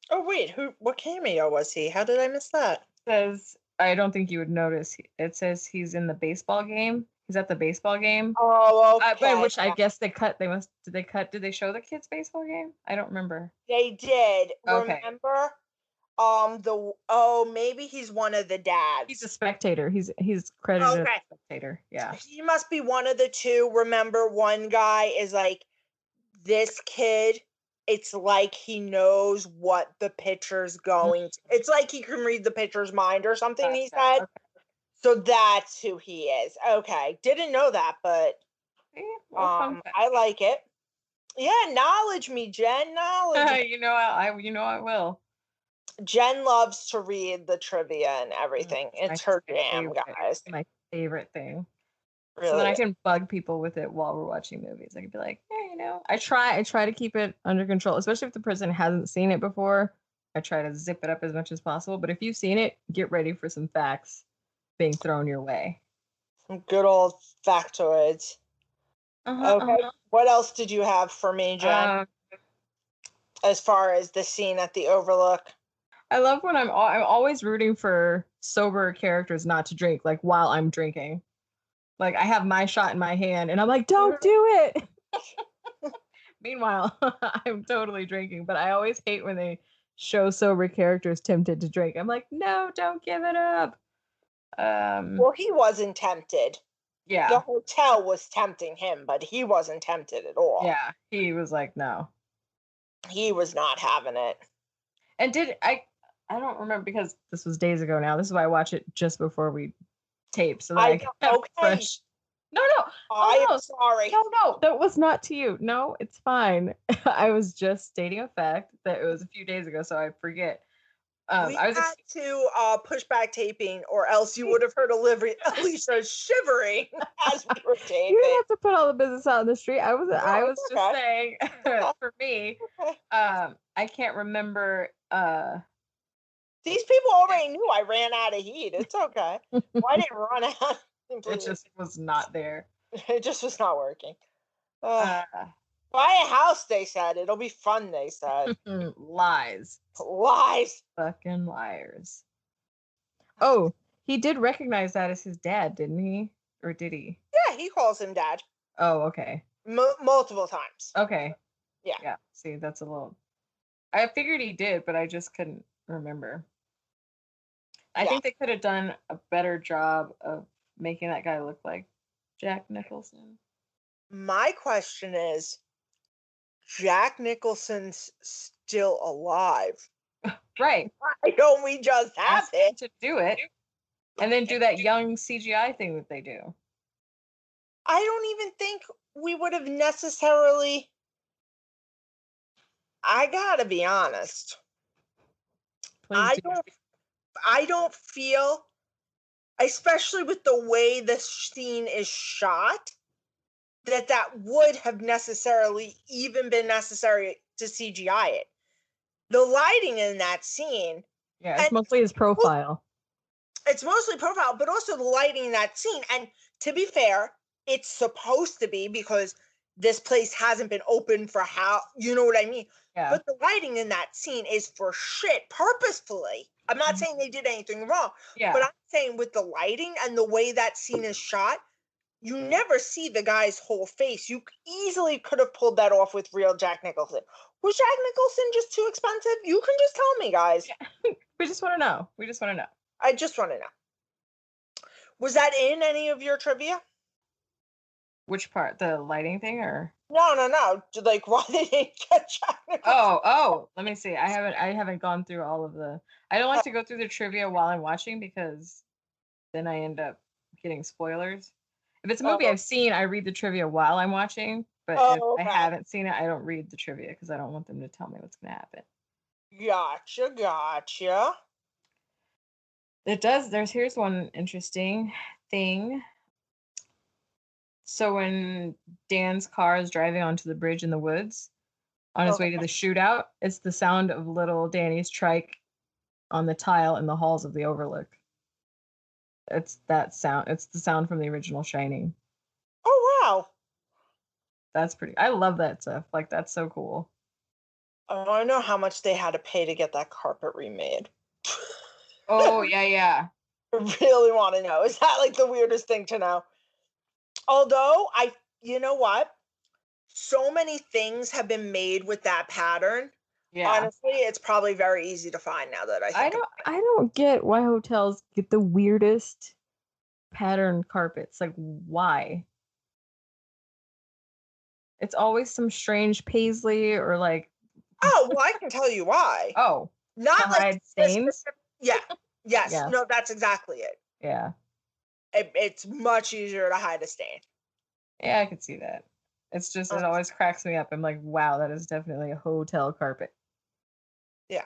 Oh, wait, what cameo was he? How did I miss that? It says, I don't think you would notice. It says he's in the baseball game. He's at the baseball game. Oh, okay. Which I guess they cut. Did they show the kids' baseball game? I don't remember. They did. Okay. Remember? Maybe he's one of the dads. He's a spectator. He's credited as a spectator. Yeah. He must be one of the two. Remember, one guy is like, this kid, it's like he knows what the pitcher's going to. It's like he can read the pitcher's mind or something, he said. Okay. So that's who he is. Okay. Didn't know that, but I like it. Yeah, knowledge me, Jen. Knowledge. You know I will. Jen loves to read the trivia and everything. It's her jam, guys. favorite thing. Really? So then I can bug people with it while we're watching movies. I can be like, hey, I try to keep it under control, especially if the person hasn't seen it before. I try to zip it up as much as possible. But if you've seen it, get ready for some facts being thrown your way. Some good old factoids. Okay. What else did you have for me, Jen? As far as the scene at the Overlook? I love when I'm always rooting for sober characters not to drink, like while I'm drinking. Like I have my shot in my hand and I'm like, don't do it. Meanwhile, I'm totally drinking, but I always hate when they show sober characters tempted to drink. I'm like, no, don't give it up. Well, he wasn't tempted. Yeah. The hotel was tempting him, but he wasn't tempted at all. Yeah, he was like, no. He was not having it. And I don't remember because this was days ago now. This is why I watch it just before we tape, so that I can have fresh. No. I'm sorry. No, that was not to you. No, it's fine. I was just stating a fact that it was a few days ago, so I forget. We had to push back taping, or else you would have heard Alicia shivering as we were taping. You didn't have to put all the business out in the street. I was just saying, for me, I can't remember. These people already knew I ran out of heat. It's okay. Why didn't run out? It just was not there. It just was not working. Buy a house, they said. It'll be fun, they said. Lies. Fucking liars. Oh, he did recognize that as his dad, didn't he? Or did he? Yeah, he calls him dad. Oh, okay. Multiple times. Okay. Yeah. See, that's a little... I figured he did, but I just couldn't remember. I think they could have done a better job of making that guy look like Jack Nicholson. My question is, Jack Nicholson's still alive. Right. Why don't we just have him to do it and then do that young CGI thing that they do? I don't even think we would have necessarily... I gotta be honest. I don't feel, especially with the way this scene is shot, that would have necessarily even been necessary to CGI it. The lighting in that scene... Yeah, it's mostly his profile. It's mostly profile, but also the lighting in that scene. And to be fair, it's supposed to be, because this place hasn't been open for you know what I mean? Yeah. But the lighting in that scene is for shit, purposefully. I'm not saying they did anything wrong, but I'm saying with the lighting and the way that scene is shot, you never see the guy's whole face. You easily could have pulled that off with real Jack Nicholson. Was Jack Nicholson just too expensive? You can just tell me, guys. Yeah. We just want to know. I just want to know. Was that in any of your trivia? Which part? The lighting thing, or? No. Like, why they didn't get Jack Nicholson? Oh. Let me see. I haven't gone through all of the... I don't like to go through the trivia while I'm watching, because then I end up getting spoilers. If it's a movie I've seen, I read the trivia while I'm watching. But if I haven't seen it, I don't read the trivia because I don't want them to tell me what's going to happen. Gotcha. It does. Here's one interesting thing. So when Dan's car is driving onto the bridge in the woods on his way to the shootout, it's the sound of little Danny's trike on the tile in the halls of the Overlook. It's that sound. It's the sound from the original Shining. Oh, wow. That's pretty... I love that stuff. Like, that's so cool. I want to know how much they had to pay to get that carpet remade. Oh, yeah. I really want to know. Is that like the weirdest thing to know? Although, you know what? So many things have been made with that pattern. Yeah. Honestly, it's probably very easy to find now that I don't get why hotels get the weirdest pattern carpets. Like, why? It's always some strange paisley or like... Oh, well, I can tell you why. Oh. Not like stains? Yeah. Yes. Yeah. No, that's exactly it. Yeah. It's much easier to hide a stain. Yeah, I could see that. It's just, it always cracks me up. I'm like, wow, that is definitely a hotel carpet. Yeah.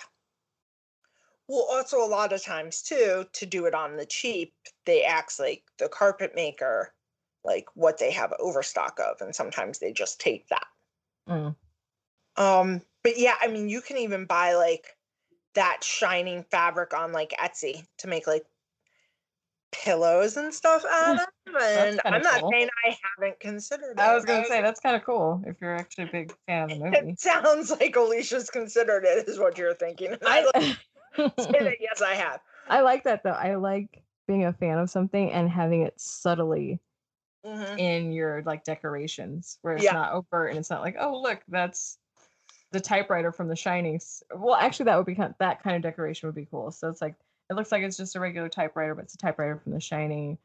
Well, also a lot of times too, to do it on the cheap, they ask like the carpet maker, like what they have overstock of, and sometimes they just take that. Mm. But yeah, I mean, you can even buy like that shining fabric on like Etsy to make like pillows and stuff out of. And I'm not saying I haven't considered it. I was gonna say that's kind of cool if you're actually a big fan of the movie. It sounds like Alicia's considered it, is what you're thinking. And I say that yes, I have. I like that though. I like being a fan of something and having it subtly in your like decorations, where it's not overt and it's not like, oh look, that's the typewriter from The Shining. Well, actually, that would be that kind of decoration would be cool. So it's like it looks like it's just a regular typewriter, but it's a typewriter from The Shining,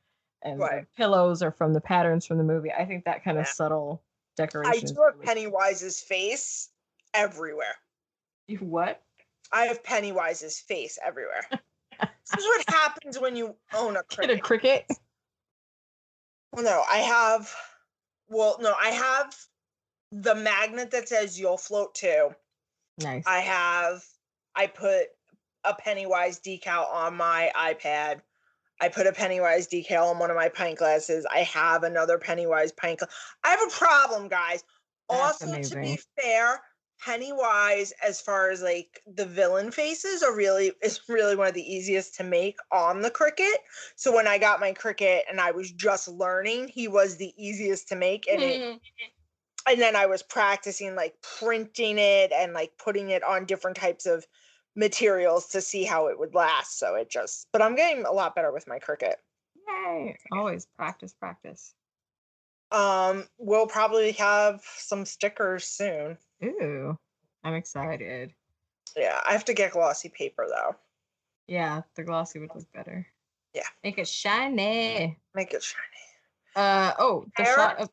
and the pillows are from the patterns from the movie. I think that kind of subtle decoration. I do have Pennywise's face everywhere. You what? I have Pennywise's face everywhere. This is what happens when you own a cricket. Get a cricket? Well, no, I have the magnet that says "You'll Float Too." Nice. I put a Pennywise decal on my iPad. I put a Pennywise decal on one of my pint glasses. I have another Pennywise pint glass. I have a problem, guys. That's also, amazing. to be fair, Pennywise, as far as like the villain faces, is really one of the easiest to make on the Cricut. So when I got my Cricut and I was just learning, he was the easiest to make, and then I was practicing like printing it and like putting it on different types of materials to see how it would last. So but I'm getting a lot better with my Cricut. Yay! Always practice. We'll probably have some stickers soon. Ooh, I'm excited. Yeah, I have to get glossy paper though. Yeah, the glossy would look better. Yeah. Make it shiny. Shot of...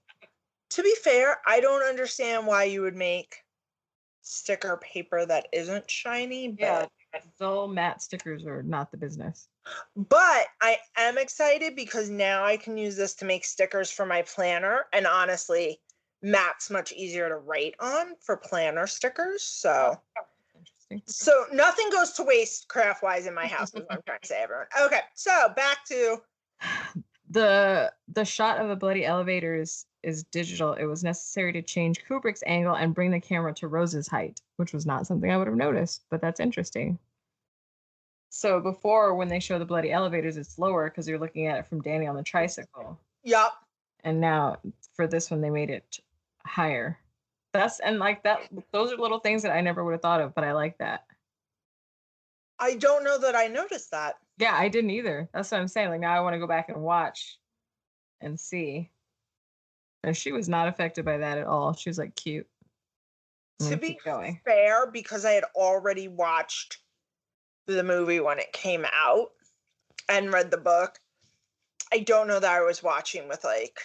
To be fair, I don't understand why you would make sticker paper that isn't shiny. But... yeah, dull matte stickers are not the business. But I am excited because now I can use this to make stickers for my planner. And honestly, matte's much easier to write on for planner stickers. So, so nothing goes to waste craft-wise in my house, is what I'm trying to say, everyone. Okay, so back to... The shot of the bloody elevators is digital. It was necessary to change Kubrick's angle and bring the camera to Rose's height, which was not something I would have noticed, but that's interesting. So before, when they show the bloody elevators, it's lower because you're looking at it from Danny on the tricycle. Yep. And now for this one, they made it higher. Those are little things that I never would have thought of, but I like that. I don't know that I noticed that. Yeah, I didn't either. That's what I'm saying. Like, now I want to go back and watch and see. And she was not affected by that at all. She was like cute. To be fair, because I had already watched the movie when it came out and read the book, I don't know that I was watching with like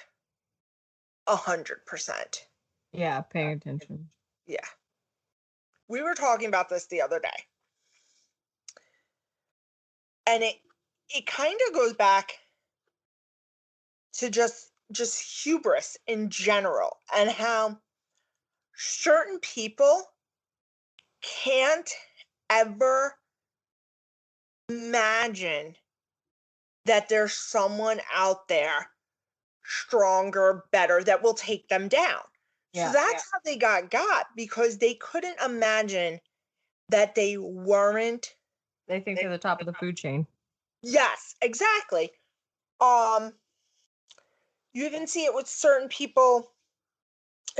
100%. Yeah, paying attention. Yeah. We were talking about this the other day. And it kind of goes back to just hubris in general, and how certain people can't ever imagine that there's someone out there stronger, better, that will take them down. So that's how they got because they couldn't imagine that they weren't. They think they're the top of the food chain. Yes, exactly. You even see it with certain people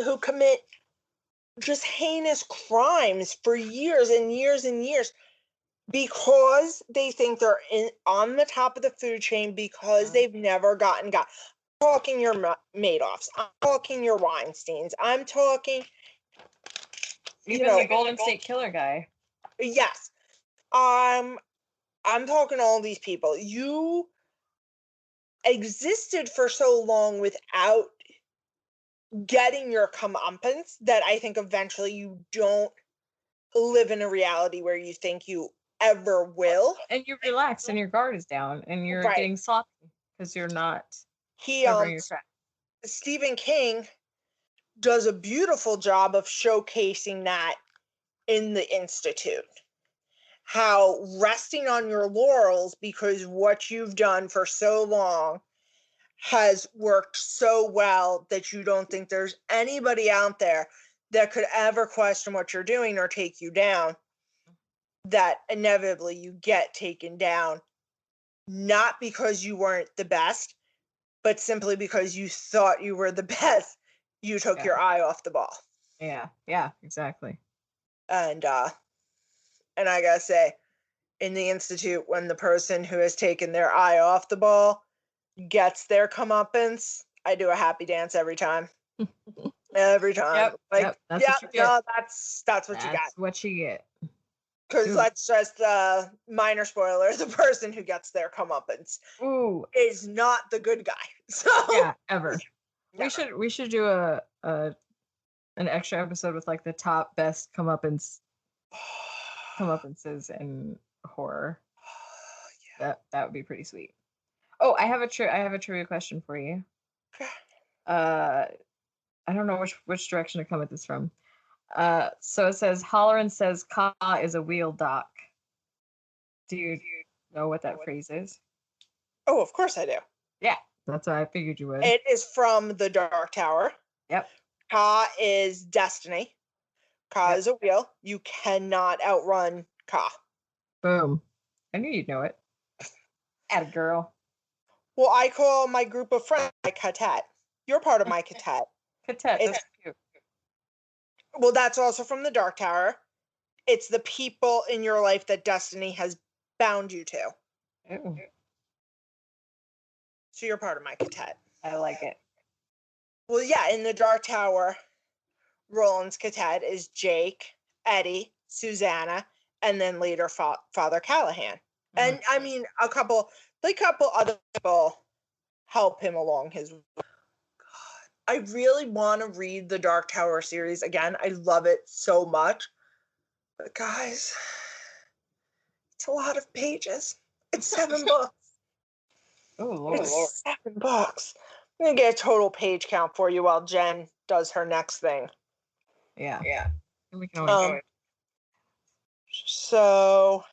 who commit just heinous crimes for years and years and years because they think they're on the top of the food chain because they've never gotten got. I'm talking your Madoffs. I'm talking your Weinsteins. I'm talking... Even the Golden State Killer guy. Yes. I'm talking all these people. You existed for so long without getting your comeuppance that I think eventually you don't live in a reality where you think you ever will. And you relax and your guard is down and you're getting sloppy because you're not covering your tracks. Stephen King does a beautiful job of showcasing that in The Institute. how resting on your laurels because what you've done for so long has worked so well that you don't think there's anybody out there that could ever question what you're doing or take you down, that inevitably you get taken down, not because you weren't the best, but simply because you thought you were the best. You took your eye off the ball. Yeah, exactly. And I gotta say, in the Institute, when the person who has taken their eye off the ball gets their comeuppance, I do a happy dance every time. Every time. Yep, that's what you get. No, that's what you got. That's what you get. Because let's just minor spoiler: the person who gets their comeuppance is not the good guy. So yeah, ever. We should do an extra episode with like the top best comeuppances in horror. That would be pretty sweet. Oh, I have a trivia question for you. I don't know which direction to come at this from. So it says Halloran says Ka is a wheel dock. Do you know what that phrase is? Oh, of course I do. Yeah, that's what I figured you would. It is from the Dark Tower. Yep. Ka is destiny. Ka is a wheel. You cannot outrun Ka. Boom. I knew you'd know it. Atta girl. Well, I call my group of friends my Katet. You're part of my Katet. Katet, that's cute. Well, that's also from the Dark Tower. It's the people in your life that destiny has bound you to. Ooh. So you're part of my Katet. I like it. Well, yeah, in the Dark Tower, Roland's Katet is Jake, Eddie, Susanna, and then later Father Callahan. Mm-hmm. And I mean, a couple other people help him along his way. God, I really want to read the Dark Tower series again. I love it so much. But guys, it's a lot of pages. It's 7 books. Oh, Lord. It's 7 books. I'm going to get a total page count for you while Jen does her next thing. Yeah. We can always do it. So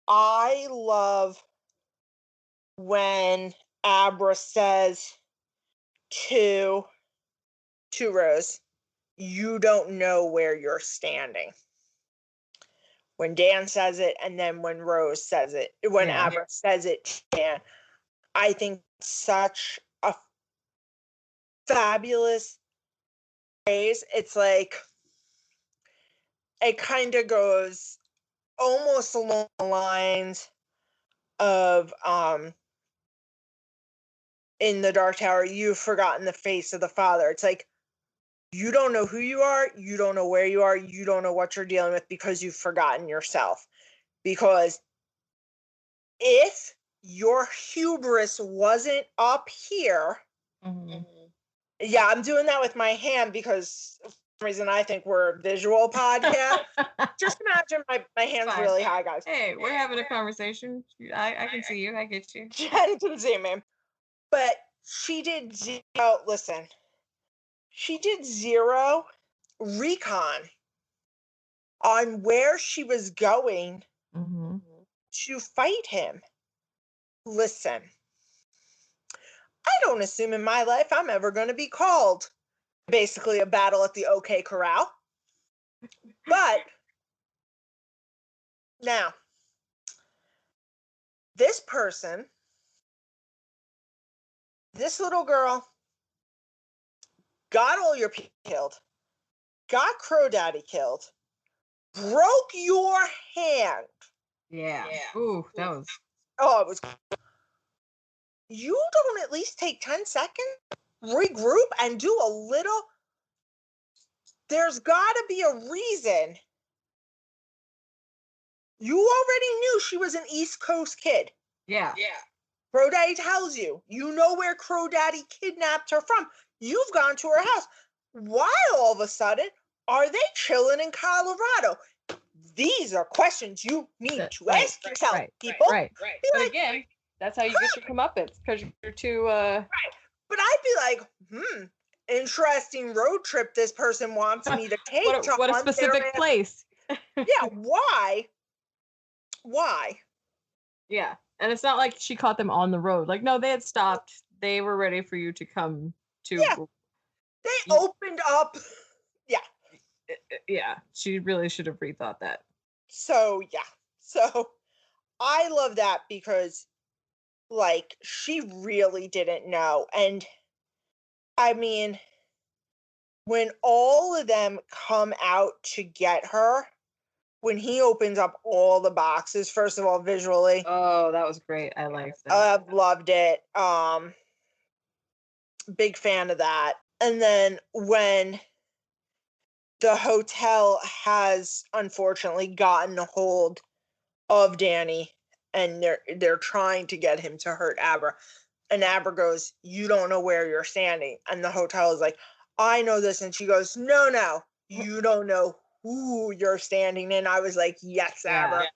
I love when Abra says to Rose, you don't know where you're standing. When Dan says it, and then when Rose says it, when Abra says it to Dan, I think such a fabulous phrase. It's like, it kind of goes almost along the lines of in the Dark Tower, you've forgotten the face of the Father. It's like, you don't know who you are, you don't know where you are, you don't know what you're dealing with because you've forgotten yourself. Because if your hubris wasn't up here, yeah, I'm doing that with my hand because for some reason I think we're a visual podcast. Just imagine my hand's really high, guys. Hey, we're having a conversation. I can see you. I get you. Jen can see me. But she did zero recon on where she was going to fight him. Listen, I don't assume in my life I'm ever going to be called basically a battle at the OK Corral. But now, this little girl, got all your people killed, got Crow Daddy killed, broke your hand. Yeah. Ooh, that was... Oh, it was... You don't at least take 10 seconds, regroup, and do a little... There's got to be a reason. You already knew she was an East Coast kid. Yeah. Crow Daddy tells you. You know where Crow Daddy kidnapped her from. You've gone to her house. Why all of a sudden are they chilling in Colorado? These are questions you need to ask yourself, people. Right. But again, that's how you get your comeuppance, because you're too... Right. But I'd be like, interesting road trip this person wants me to take. What a specific place. Yeah, why? why? Yeah. And it's not like she caught them on the road. Like, no, they had stopped. They were ready for you to come to. Yeah. They opened up. Yeah. Yeah. She really should have rethought that. So, yeah. So, I love that because, like, she really didn't know. And, I mean, when all of them come out to get her, when he opens up all the boxes, first of all, visually. Oh, that was great. I liked that. I've loved it. Big fan of that. And then when the hotel has unfortunately gotten a hold of Danny and they're trying to get him to hurt Abra. And Abra goes, "You don't know where you're standing." And the hotel is like, "I know this." And she goes, No, you don't know who you're standing in. I was like, yes, Abra. Yeah.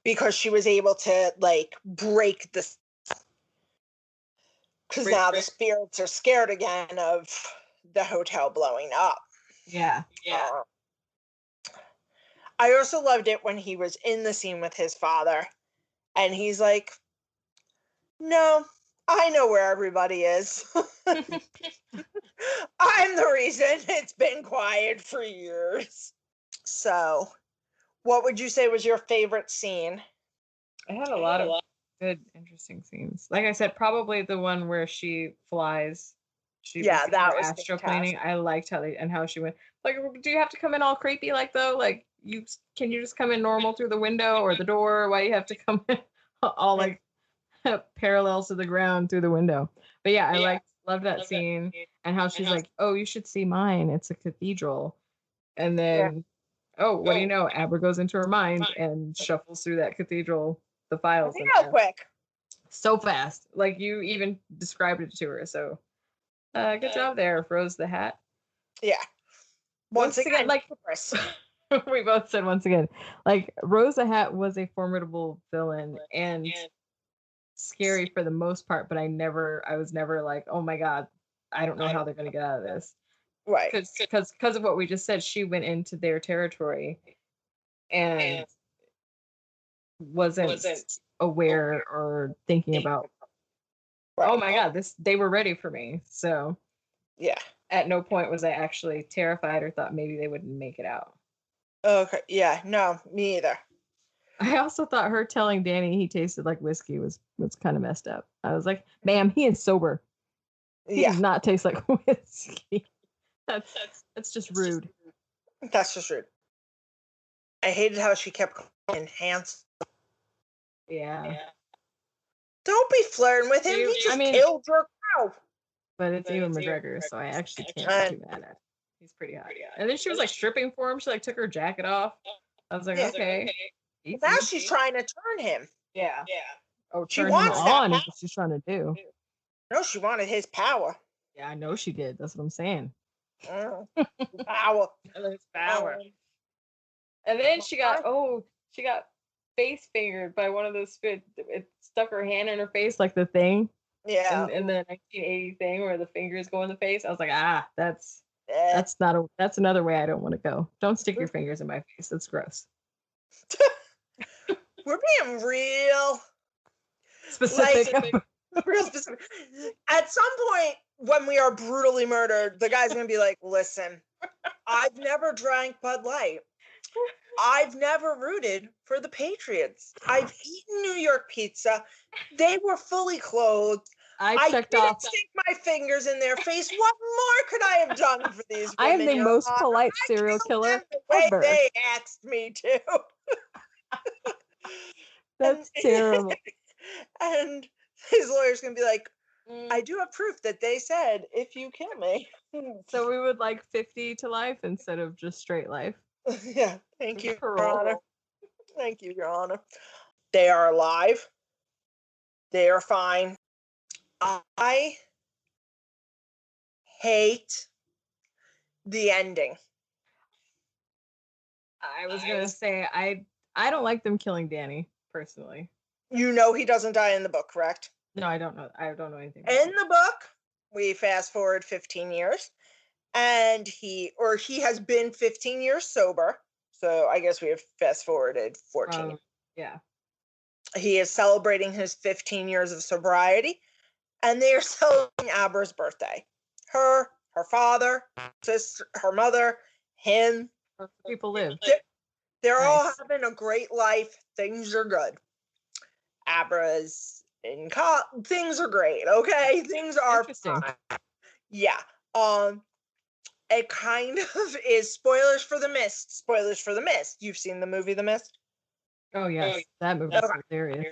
Because she was able to, like, break the... Because now the spirits are scared again of the hotel blowing up. Yeah. I also loved it when he was in the scene with his father. And he's like, "No, I know where everybody is. I'm the reason it's been quiet for years." So, what would you say was your favorite scene? I had a lot of good, interesting scenes. Like I said, probably the one where she flies. That was astro planing. I liked how she went. Like, do you have to come in all creepy? Like, though, like, can you just come in normal through the window or the door? Why do you have to come in all like parallel to the ground through the window? But yeah, I loved that scene and how she's like, "Oh, you should see mine. It's a cathedral." And then, oh, what do you know? Abra goes into her mind and shuffles through that cathedral, the files. Real quick. So fast. Like, you even described it to her. So, good job there, Rose the Hat. Yeah. Once again, like we both said once again, like, Rose the Hat was a formidable villain and scary for the most part, but I was never like, oh my god, I don't know how they're going to get out of this. Right. Because of what we just said, she went into their territory and wasn't aware or thinking about, oh my god, they were ready for me. So yeah, at no point was I actually terrified or thought maybe they wouldn't make it out. Okay. Yeah. No, me either. I also thought her telling Danny he tasted like whiskey was kind of messed up. I was like, "Ma'am, he is sober. He does not taste like whiskey." That's just rude. That's just rude. I hated how she kept calling Hansel. Yeah. Don't be flirting with him. He just killed your cow. But it's Ewan McGregor, so I actually can't be too mad at him. He's pretty hot. And then she was like stripping for him. She like took her jacket off. I was like, okay. Now she's trying to turn him. Yeah. Oh, turn him on is what she's trying to do. No, she wanted his power. Yeah, I know she did. That's what I'm saying. Power. His power. And then she got face fingered by one of those it stuck her hand in her face like the thing. Yeah. In the 1980 thing where the fingers go in the face. I was like, that's another way I don't want to go. Don't stick your fingers in my face. That's gross. We're being real specific. Real specific. At some point when we are brutally murdered, the guy's gonna be like, "Listen, I've never drank Bud Light. I've never rooted for the Patriots. I've eaten New York pizza. They were fully clothed. I didn't stick my fingers in their face. What more could I have done for these women? I am the most polite serial killer ever. They asked me to." That's terrible. And his lawyer's gonna be like, "I do have proof that they said if you kill me." So we would like 50 to life instead of just straight life. Yeah, thank you, Your Honor. Thank you, Your Honor. They are alive. They are fine. I hate the ending. I was gonna say I don't like them killing Danny personally. You know he doesn't die in the book, correct? No, I don't know. I don't know anything. In the book, we fast forward 15 years, and he has been 15 years sober. So I guess we have fast forwarded 14. Yeah. He is celebrating his 15 years of sobriety, and they are celebrating Abra's birthday. Her father, sister, her mother, him. People live. They're all Nice. having a great life. Things are good. Abra's in things are great. Okay, things are Interesting. fine. Yeah. It kind of is spoilers for The Mist. Spoilers for The Mist. You've seen the movie The Mist? Oh yes, that movie is hilarious.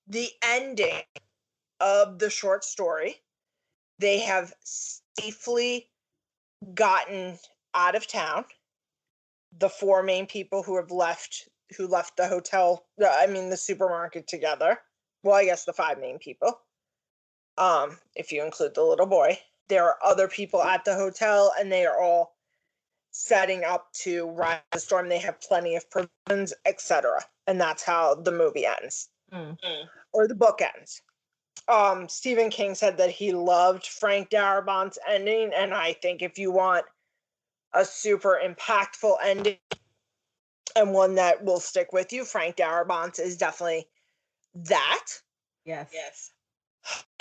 The ending of the short story, they have safely gotten out of town. The four main people who left the hotel, the supermarket together. Well, I guess the five main people. If you include the little boy. There are other people at the hotel, and they are all setting up to ride the storm. They have plenty of provisions, etc. And that's how the movie ends. Or the book ends. Stephen King said that he loved Frank Darabont's ending, and I think if you want a super impactful ending and one that will stick with you, Frank Darabont's is definitely that. Yes.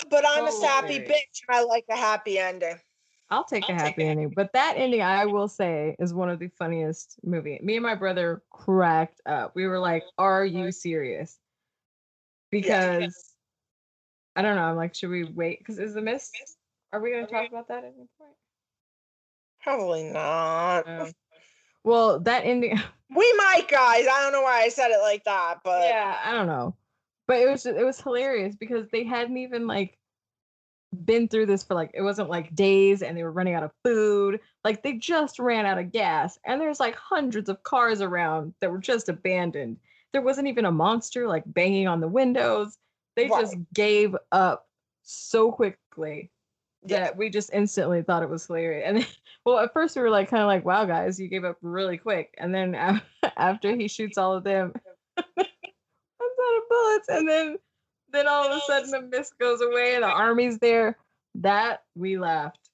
But I'm a sappy bitch, and I like a happy ending. I'll take a happy ending, but that ending, I will say, is one of the funniest movies. Me and my brother cracked up. We were like, "Are you serious?" Because I don't know. I'm like, should we wait? Because is The Mist? Are we going to talk about that at any point? Probably not. Well, that ending. We might, guys. I don't know why I said it like that, but yeah, I don't know. But it was hilarious because they hadn't even like been through this for like, it wasn't like days and they were running out of food. Like they just ran out of gas and there's like hundreds of cars around that were just abandoned. There wasn't even a monster like banging on the windows. They just gave up so quickly that we just instantly thought it was hilarious. And then, well, at first we were like kind of like, wow, guys, you gave up really quick. And then after he shoots all of them, runs out of bullets, and then all of a sudden the mist goes away and the army's there. That we laughed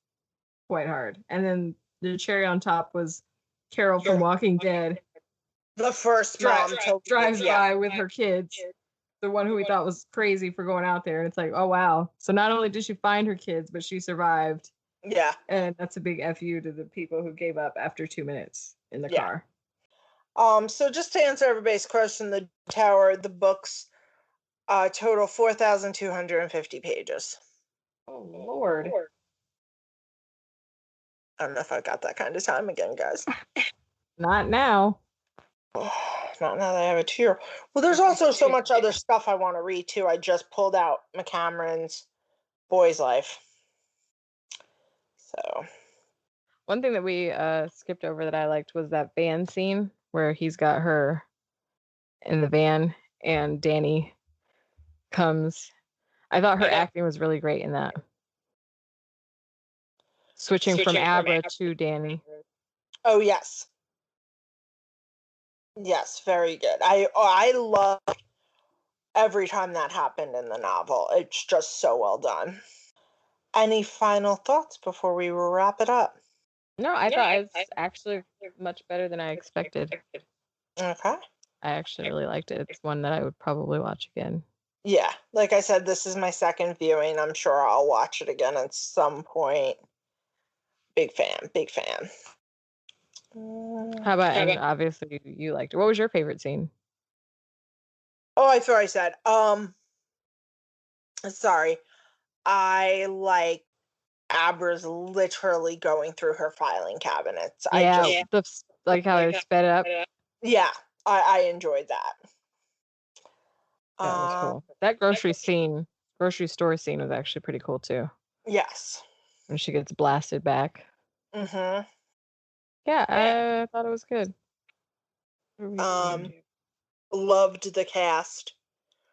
quite hard. And then the cherry on top was Carol from Walking Dead. The first mom drives by with her kids. The one who we thought was crazy for going out there. And it's like, oh, wow. So not only did she find her kids, but she survived. Yeah. And that's a big FU to the people who gave up after 2 minutes in the car. So just to answer everybody's question, the Tower, the books total 4,250 pages. Oh, Lord. I don't know if I got that kind of time again, guys. Not now. Not now that I have a 2-year-old. Well, there's also so much other stuff I want to read, too. I just pulled out McCameron's Boy's Life. So. One thing that we skipped over that I liked was that van scene where he's got her in the van and Danny comes. I thought her acting was really great in that. Switching from Abra to Danny. Oh, yes. Yes, very good. I love every time that happened in the novel. It's just so well done. Any final thoughts before we wrap it up? No, I thought it was actually much better than I expected. Okay. I actually really liked it. It's one that I would probably watch again. Yeah, like I said, this is my second viewing. I'm sure I'll watch it again at some point. Big fan. How about, and obviously you liked it. What was your favorite scene? Oh, I thought I said, sorry. I like Abra's literally going through her filing cabinets. Yeah, like how I sped it up. Yeah, I enjoyed that. That was cool. That grocery store scene was actually pretty cool too. Yes. When she gets blasted back. Mm-hmm. Yeah, I thought it was good. Loved the cast.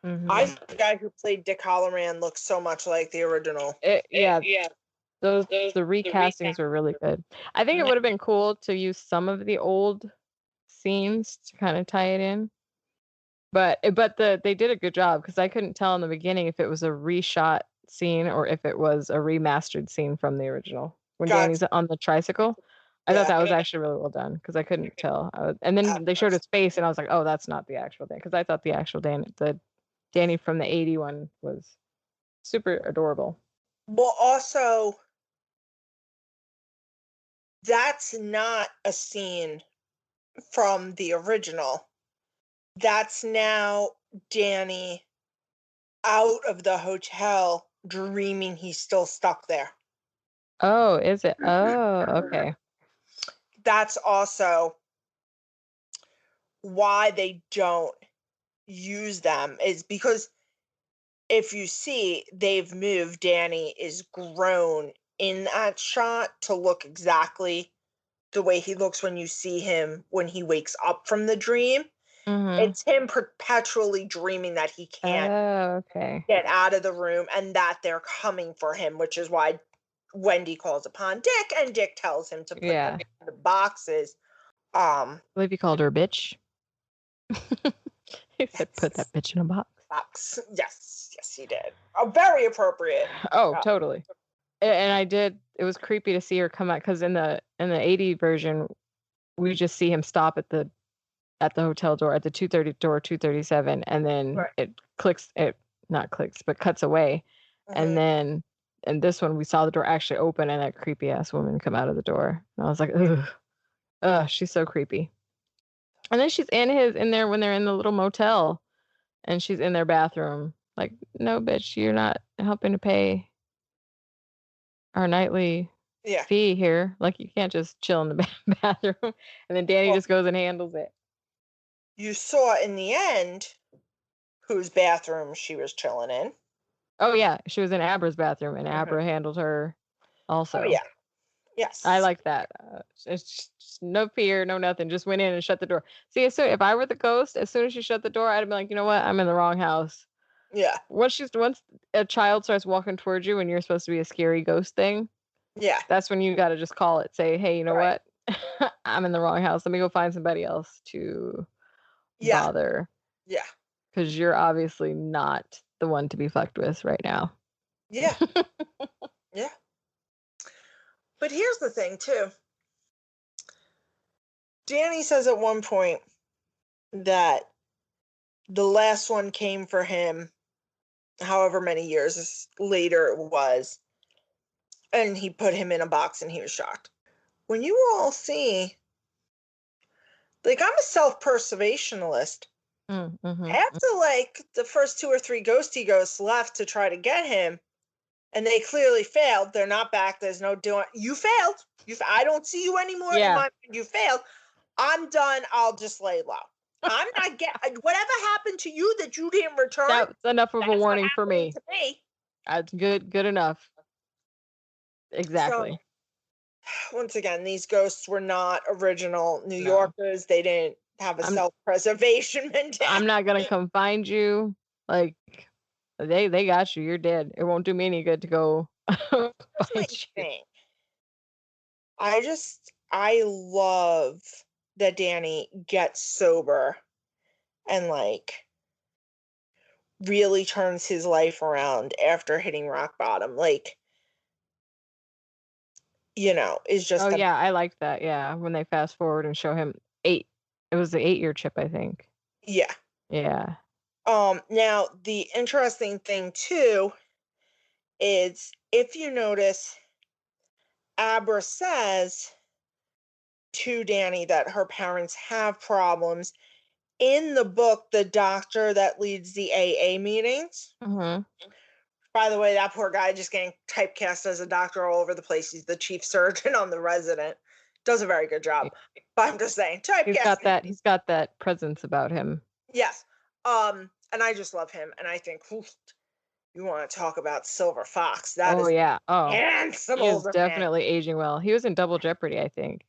Mm-hmm. I think the guy who played Dick Halloran looks so much like the original. The recastings were really good. I think it would have been cool to use some of the old scenes to kind of tie it in. But they did a good job because I couldn't tell in the beginning if it was a reshot scene or if it was a remastered scene from the original when Danny's on the tricycle. I thought Yeah. that was actually really well done because I couldn't tell. And then they showed his face, and I was like, "Oh, that's not the actual Danny." Because I thought the actual the Danny from the '80 one was super adorable. Well, also, that's not a scene from the original. That's now Danny out of the hotel dreaming he's still stuck there. Oh, is it? Oh, okay. That's also why they don't use them, is because if you see, they've moved. Danny is grown in that shot to look exactly the way he looks when you see him when he wakes up from the dream. Mm-hmm. It's him perpetually dreaming that he can't Okay. get out of the room and that they're coming for him, which is why Wendy calls upon Dick and Dick tells him to put them in the boxes. I believe he called her a bitch. He said, "Put that bitch in a box." Yes, he did. Very appropriate. Oh, totally. And I did. It was creepy to see her come out because in the '80 version, we just see him stop at the hotel door at the 230 door 237, and then it clicks. It not clicks, but cuts away, and then in this one we saw the door actually open and that creepy ass woman come out of the door. And I was like, ugh, she's so creepy. And then she's in there when they're in the little motel, and she's in their bathroom. Like, no, bitch, you're not helping to pay our nightly fee here. Like, you can't just chill in the bathroom. And then Danny just goes and handles it. You saw in the end whose bathroom she was chilling in. Oh yeah, she was in Abra's bathroom, and Abra handled her also. Oh yeah, yes. I like that. It's just no fear, no nothing. Just went in and shut the door. See, so if I were the ghost, as soon as she shut the door, I'd be like, you know what? I'm in the wrong house. Yeah. Once a child starts walking towards you and you're supposed to be a scary ghost thing, yeah, that's when you got to just call it. Say, hey, you know what? I'm in the wrong house. Let me go find somebody else to bother. Yeah. Because you're obviously not the one to be fucked with right now. Yeah. Yeah. But here's the thing, too. Danny says at one point that the last one came for him however many years later it was, and he put him in a box and he was shocked. When you all see, like, I'm a self-preservationalist. After, like, the first 2 or 3 ghosts left to try to get him, and they clearly failed. They're not back. There's no doing. You failed. I don't see you anymore. Yeah. You failed. I'm done. I'll just lay low. I'm not getting whatever happened to you that you didn't return. That's enough of a warning for me. To me. That's good enough. Exactly. So, once again, these ghosts were not original New Yorkers. They didn't have a self-preservation mentality. I'm not gonna come find you. Like, they got you. You're dead. It won't do me any good to go find you. I love that Danny gets sober and, like, really turns his life around after hitting rock bottom. Like, you know, is just. Oh yeah, I like that. Yeah, when they fast forward and show him 8. It was the 8-year trip, I think. Yeah. Yeah. Now the interesting thing too is, if you notice, Abra says to Danny that her parents have problems. In the book, the doctor that leads the AA meetings. By the way, that poor guy just getting typecast as a doctor all over the place. He's the chief surgeon on The Resident. Does a very good job. But I'm just saying, typecast. He's got that presence about him. Yes. And I just love him. And I think, you want to talk about Silver Fox? That is handsome. He is definitely aging well. He was in Double Jeopardy, I think.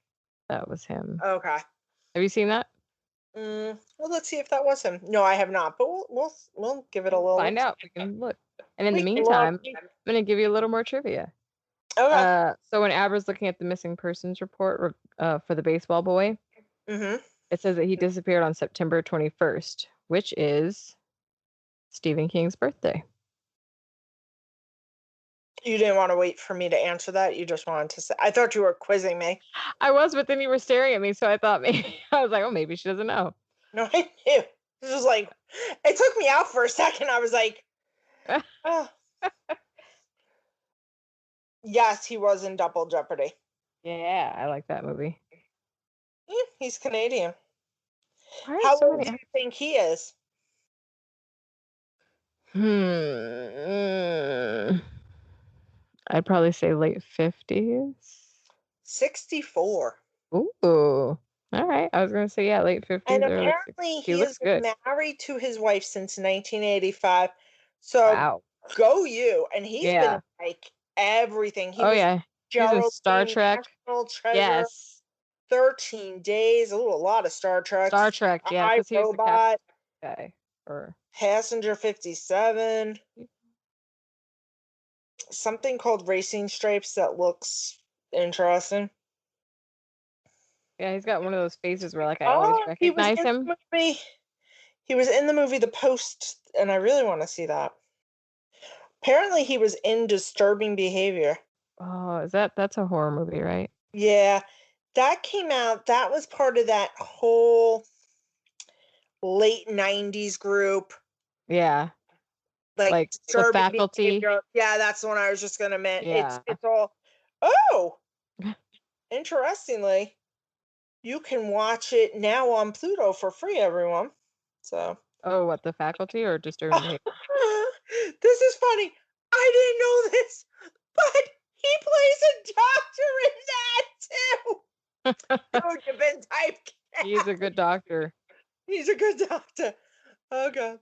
That was him. Okay. Have you seen that? Well, let's see if that was him. No, I have not. But we'll give it a little. Find out. We can look. And in the meantime, I'm going to give you a little more trivia. Okay. So when Abra's looking at the missing persons report for the baseball boy, it says that he disappeared on September 21st, which is Stephen King's birthday. You didn't want to wait for me to answer that. You just wanted to say. I thought you were quizzing me. I was, but then you were staring at me, so I thought maybe I was like, oh, maybe she doesn't know. No, I knew. This was like, it took me out for a second. I was like, oh. Yes, he was in Double Jeopardy. Yeah, I like that movie. Yeah, he's Canadian. Why are How so old many? do you think he is? I'd probably say late 50s. 64. Ooh. All right. I was going to say, yeah, late 50s. And or late apparently 60s. He he has looks good. been married to his wife since 1985. So Wow. go you. And he's been Yeah. in, like everything. He Oh, was yeah. He's in Star Geraldine, Trek. National Treasure, Yes. 13 Days. Ooh, a lot of Star Trek. Star Trek. Yeah, I, because he was the Robot, captain guy. Or Passenger 57. Something called Racing Stripes that looks interesting. yeah, he's got one of those faces where like I always He was recognize in him. the movie. He was in the movie The Post, and I really want to see that. Apparently, he was in Disturbing Behavior. Oh, that's a horror movie, right? Yeah, that came out. That was part of that whole late 90s group. Yeah. Like The Disturbing Faculty. Behavior. Yeah, that's the one I was just going to mention. Yeah. It's all. Oh! Interestingly, you can watch it now on Pluto for free, everyone. So. Oh, what, The Faculty or Disturbing Behavior? This is funny. I didn't know this, but he plays a doctor in that too. Dude, you've been typecast. He's a good doctor. He's a good doctor. Oh god.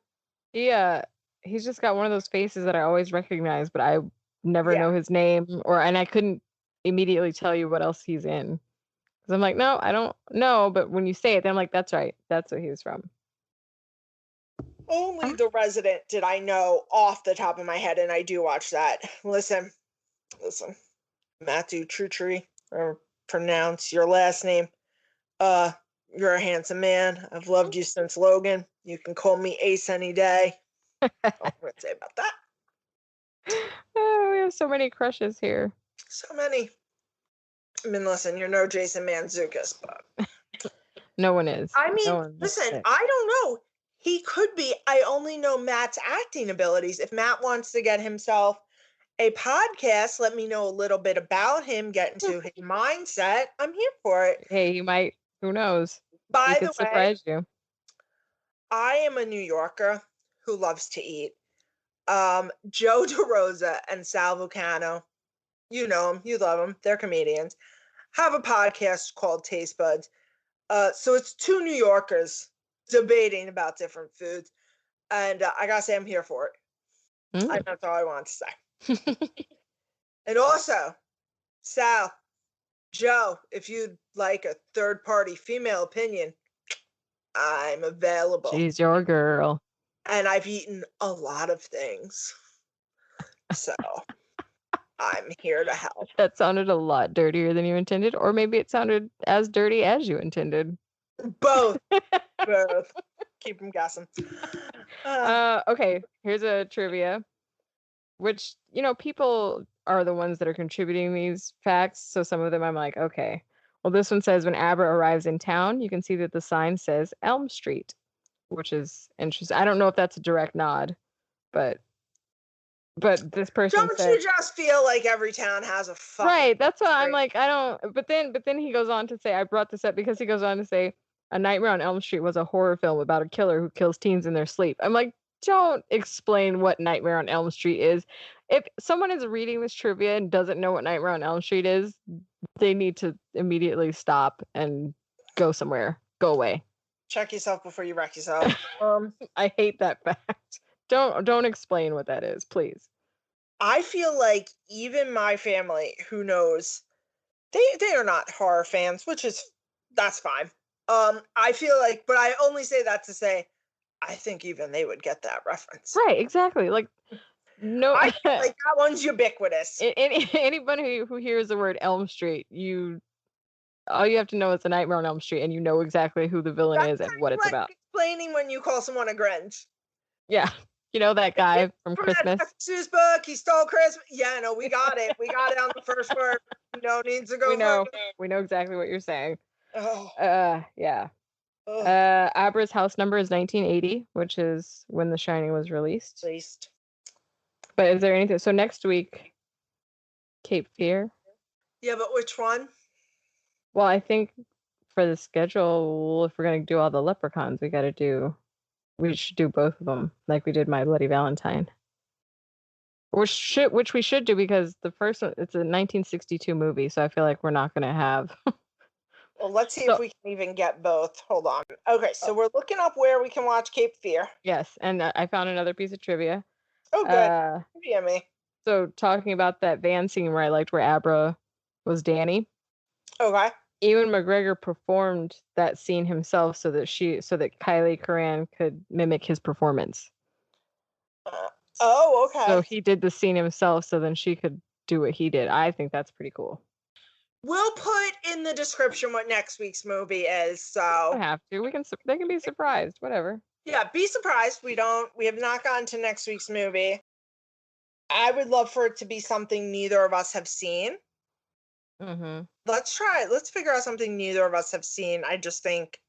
He's just got one of those faces that I always recognize, but I never know his name, and I couldn't immediately tell you what else he's in. Because I'm like, no, I don't know. But when you say it, then I'm like, that's right. That's what he's from. Only The Resident did I know off the top of my head, and I do watch that. Listen. Matthew Trutry, or pronounce your last name. You're a handsome man. I've loved you since Logan. You can call me Ace any day. That's all I'm going to say about that. Oh, we have so many crushes here. So many. I mean, listen, you're no Jason Mantzoukas, but no one is. I mean, no listen, I don't know. He could be. I only know Matt's acting abilities. If Matt wants to get himself a podcast, let me know a little bit about him, get into his mindset. I'm here for it. Hey, he might. Who knows? By the way, surprise you. I am a New Yorker who loves to eat. Joe DeRosa and Sal Vulcano, you know them, you love them, they're comedians, have a podcast called Taste Buds. So it's two New Yorkers debating about different foods, and I gotta say I'm here for it. That's all I want to say. And also, Sal, Joe, if you'd like a third-party female opinion, I'm available. She's your girl. And I've eaten a lot of things. So I'm here to help. That sounded a lot dirtier than you intended, or maybe it sounded as dirty as you intended. Both. Both. Keep them guessing. Okay, here's a trivia. Which, people are the ones that are contributing these facts. So some of them I'm like, okay. Well, this one says when Abra arrives in town, you can see that the sign says Elm Street, which is interesting. I don't know if that's a direct nod, but this person don't you just feel like every town has a fucking right? That's why I'm like, I don't. But then he goes on to say, I brought this up because he goes on to say, A Nightmare on Elm Street was a horror film about a killer who kills teens in their sleep. I'm like, don't explain what Nightmare on Elm Street is. If someone is reading this trivia and doesn't know what Nightmare on Elm Street is, they need to immediately stop and go somewhere. Go away. Check yourself before you wreck yourself. I hate that fact. Don't explain what that is, please. I feel like even my family, who knows, they are not horror fans, that's fine. I feel like, but I only say that to say, I think even they would get that reference. Right, exactly. Like, no, I feel like that one's ubiquitous. Anybody who hears the word Elm Street, all you have to know is A Nightmare on Elm Street, and you know exactly who the villain is and what it's about. Explaining when you call someone a Grinch. Yeah, You know that guy from Christmas? That Seuss book, he stole Christmas. Yeah, no, we got it. We got it on the first word. No needs to go We know exactly what you're saying. Oh. Yeah. Oh. Abra's house number is 1980, which is when The Shining was released. But is there anything? So next week, Cape Fear. Yeah, but which one? Well, I think for the schedule, if we're gonna do all the leprechauns, we should do both of them, like we did My Bloody Valentine. Which we should do because the first one, it's a 1962 movie, so I feel like we're not gonna have. Well, let's see if we can even get both. Hold on. Okay, so we're looking up where we can watch Cape Fear. Yes, and I found another piece of trivia. Oh, good. Yummy. So talking about that van scene where I liked where Abra was Danny. Okay. Ewan McGregor performed that scene himself so that Kylie Curran could mimic his performance. Okay. So he did the scene himself so then she could do what he did. I think that's pretty cool. We'll put in the description what next week's movie is. So we don't have to. They can be surprised. Whatever. Yeah, be surprised. We have not gotten to next week's movie. I would love for it to be something neither of us have seen. Mm-hmm. Let's try it. Let's figure out something neither of us have seen. I just think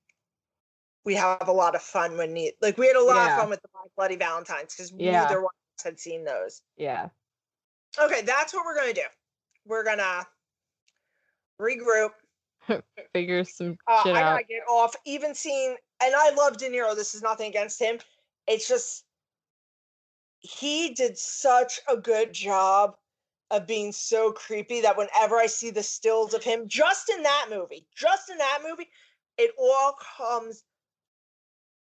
we have a lot of fun when we had a lot of fun with the My Bloody Valentines because neither one of us had seen those. Yeah. Okay, that's what we're gonna do. We're gonna regroup, figure some I shit out. gotta get off. Even seeing, and I love De Niro. This is nothing against him. It's just he did such a good job of being so creepy that whenever I see the stills of him, just in that movie, it all comes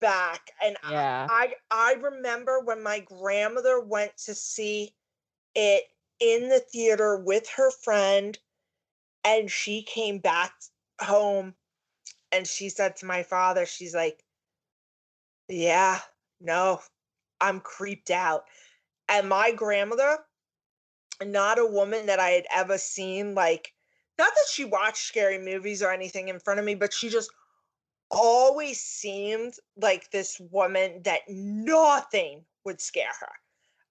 back. And I remember when my grandmother went to see it in the theater with her friend, and she came back home and she said to my father, she's like, yeah, no, I'm creeped out. And my grandmother, not a woman that I had ever seen, like, not that she watched scary movies or anything in front of me, but she just always seemed like this woman that nothing would scare her.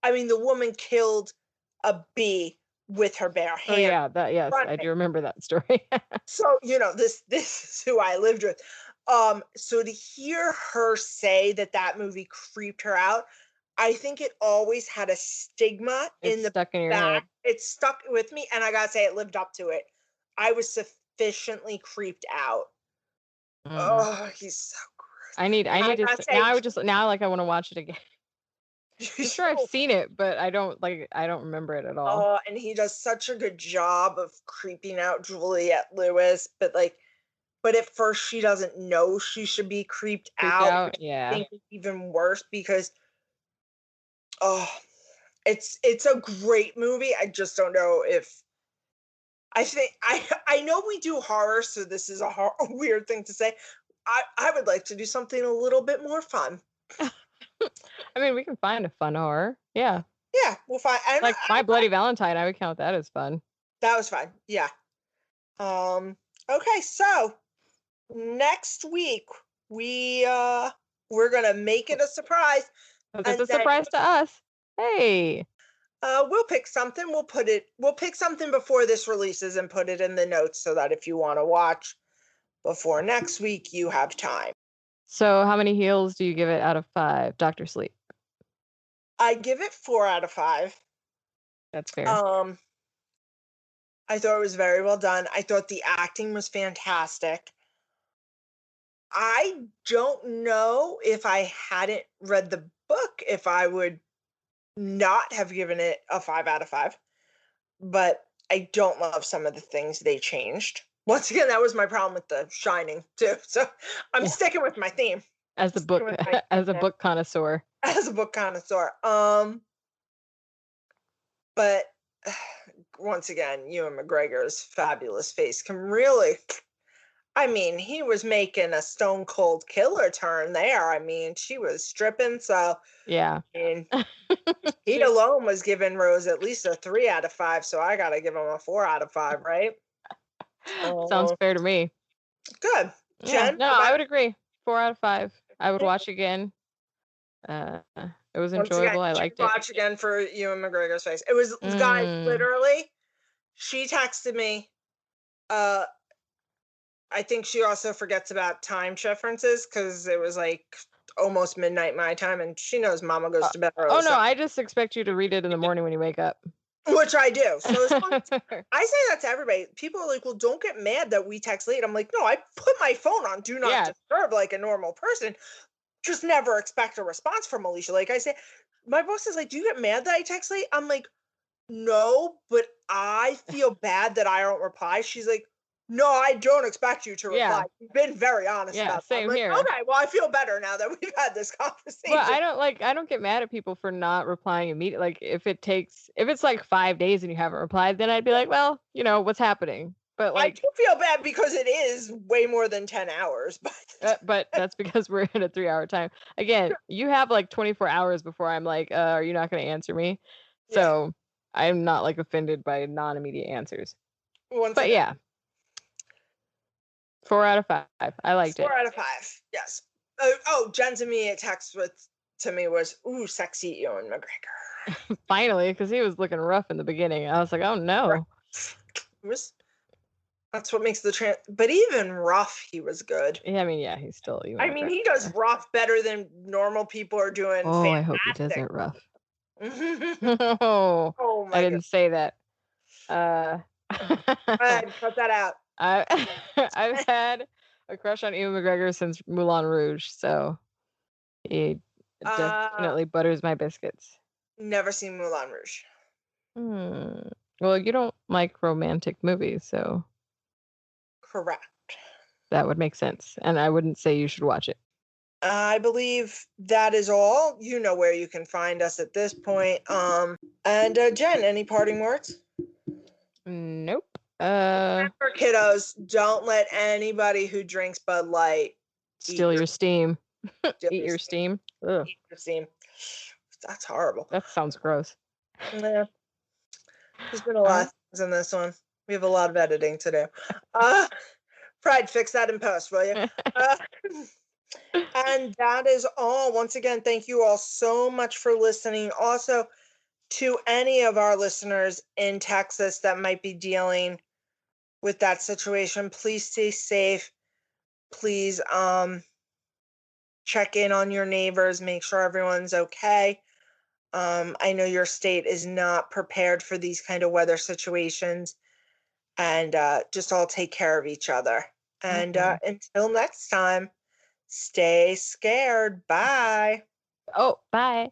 I mean, the woman killed a bee with her bare hand. Oh yeah, I do remember that story. So, this is who I lived with. So to hear her say that movie creeped her out, I think it always had a stigma stuck in your head. It stuck with me, and I gotta say, it lived up to it. I was sufficiently creeped out. Oh, he's so gross. I need to now I want to watch it again. I'm sure I've seen it, but I don't remember it at all. Oh, and he does such a good job of creeping out Juliette Lewis, but at first she doesn't know she should be creeped out. Yeah. I think it's even worse because it's a great movie. I just don't know if I know we do horror, so this is a weird thing to say. I would like to do something a little bit more fun. I mean, we can find a fun horror. Yeah. Yeah, we'll find. Like My Bloody Valentine, I would count that as fun. That was fun. Yeah. Okay, so next week we're gonna make it a surprise. It's a surprise to us. Hey. We'll pick something. We'll pick something before this releases and put it in the notes so that if you want to watch before next week, you have time. So how many heels do you give it out of 5, Dr. Sleep? I give it 4 out of 5. That's fair. I thought it was very well done. I thought the acting was fantastic. I don't know if I hadn't read the book if I would not have given it a 5 out of 5. But I don't love some of the things they changed. Once again, that was my problem with The Shining too. So I'm sticking with my theme. As a book connoisseur. As a book connoisseur. But once again, Ewan McGregor's fabulous face can really, I mean, he was making a stone cold killer turn there. I mean, she was stripping, so yeah. I mean, he alone was giving Rose at least a 3 out of 5, so I gotta give him a 4 out of 5, right? Sounds fair to me. Good. Jen? No, I would agree. 4 out of 5. I would watch again. It was Once enjoyable. again, I you liked it. watch again for Ewan McGregor's face. It was, guys, literally, she texted me. I think she also forgets about time differences because it was like almost midnight my time, and she knows Mama goes to bed early. Oh no, I just expect you to read it in the morning when you wake up. Which I do. So as long as, I say that to everybody. People are like, well, don't get mad that we text late. I'm like, no, I put my phone on do not disturb like a normal person. Just never expect a response from Alicia. Like I say, my boss is like, do you get mad that I text late? I'm like, no, but I feel bad that I don't reply. She's like, no, I don't expect you to reply. Yeah. You've been very honest about that. Same I'm like, here. okay, well, I feel better now that we've had this conversation. Well, I don't get mad at people for not replying immediately. Like if it's like 5 days and you haven't replied, then I'd be like, well, you know, what's happening? But I like, do feel bad because it is way more than 10 hours. but that's because we're in a 3-hour time. Again, you have like 24 hours before I'm like, are you not going to answer me? So I'm not like offended by non-immediate answers. But yeah. 4 out of 5. I liked it. 4 out of 5. Yes. Jen's immediate text to me was, "Ooh, sexy Ewan McGregor." Finally, because he was looking rough in the beginning. I was like, oh no. That's what makes but even rough, he was good. Yeah, I mean, yeah, he's still. I mean, he does rough better than normal people are doing. Oh, fantastic. I hope he does it rough. Oh my! I didn't say that. Go ahead, cut that out. I've had a crush on Ewan McGregor since Moulin Rouge, so he definitely butters my biscuits. Never seen Moulin Rouge. Well, you don't like romantic movies, so. Correct. That would make sense, and I wouldn't say you should watch it. I believe that is all. You know where you can find us at this point. And Jen, any parting words? Nope. Remember, kiddos, don't let anybody who drinks Bud Light steal your steam. Eat your steam. Ugh. Eat your steam. That's horrible. That sounds gross. Yeah. There's been a lot of things in this one. We have a lot of editing to do. Pride, fix that in post, will you? And that is all. Once again, thank you all so much for listening. Also, to any of our listeners in Texas that might be dealing with that situation, please stay safe. Please check in on your neighbors, make sure everyone's okay. I know your state is not prepared for these kind of weather situations, and just all take care of each other. And until next time, stay scared. Bye. Oh, bye.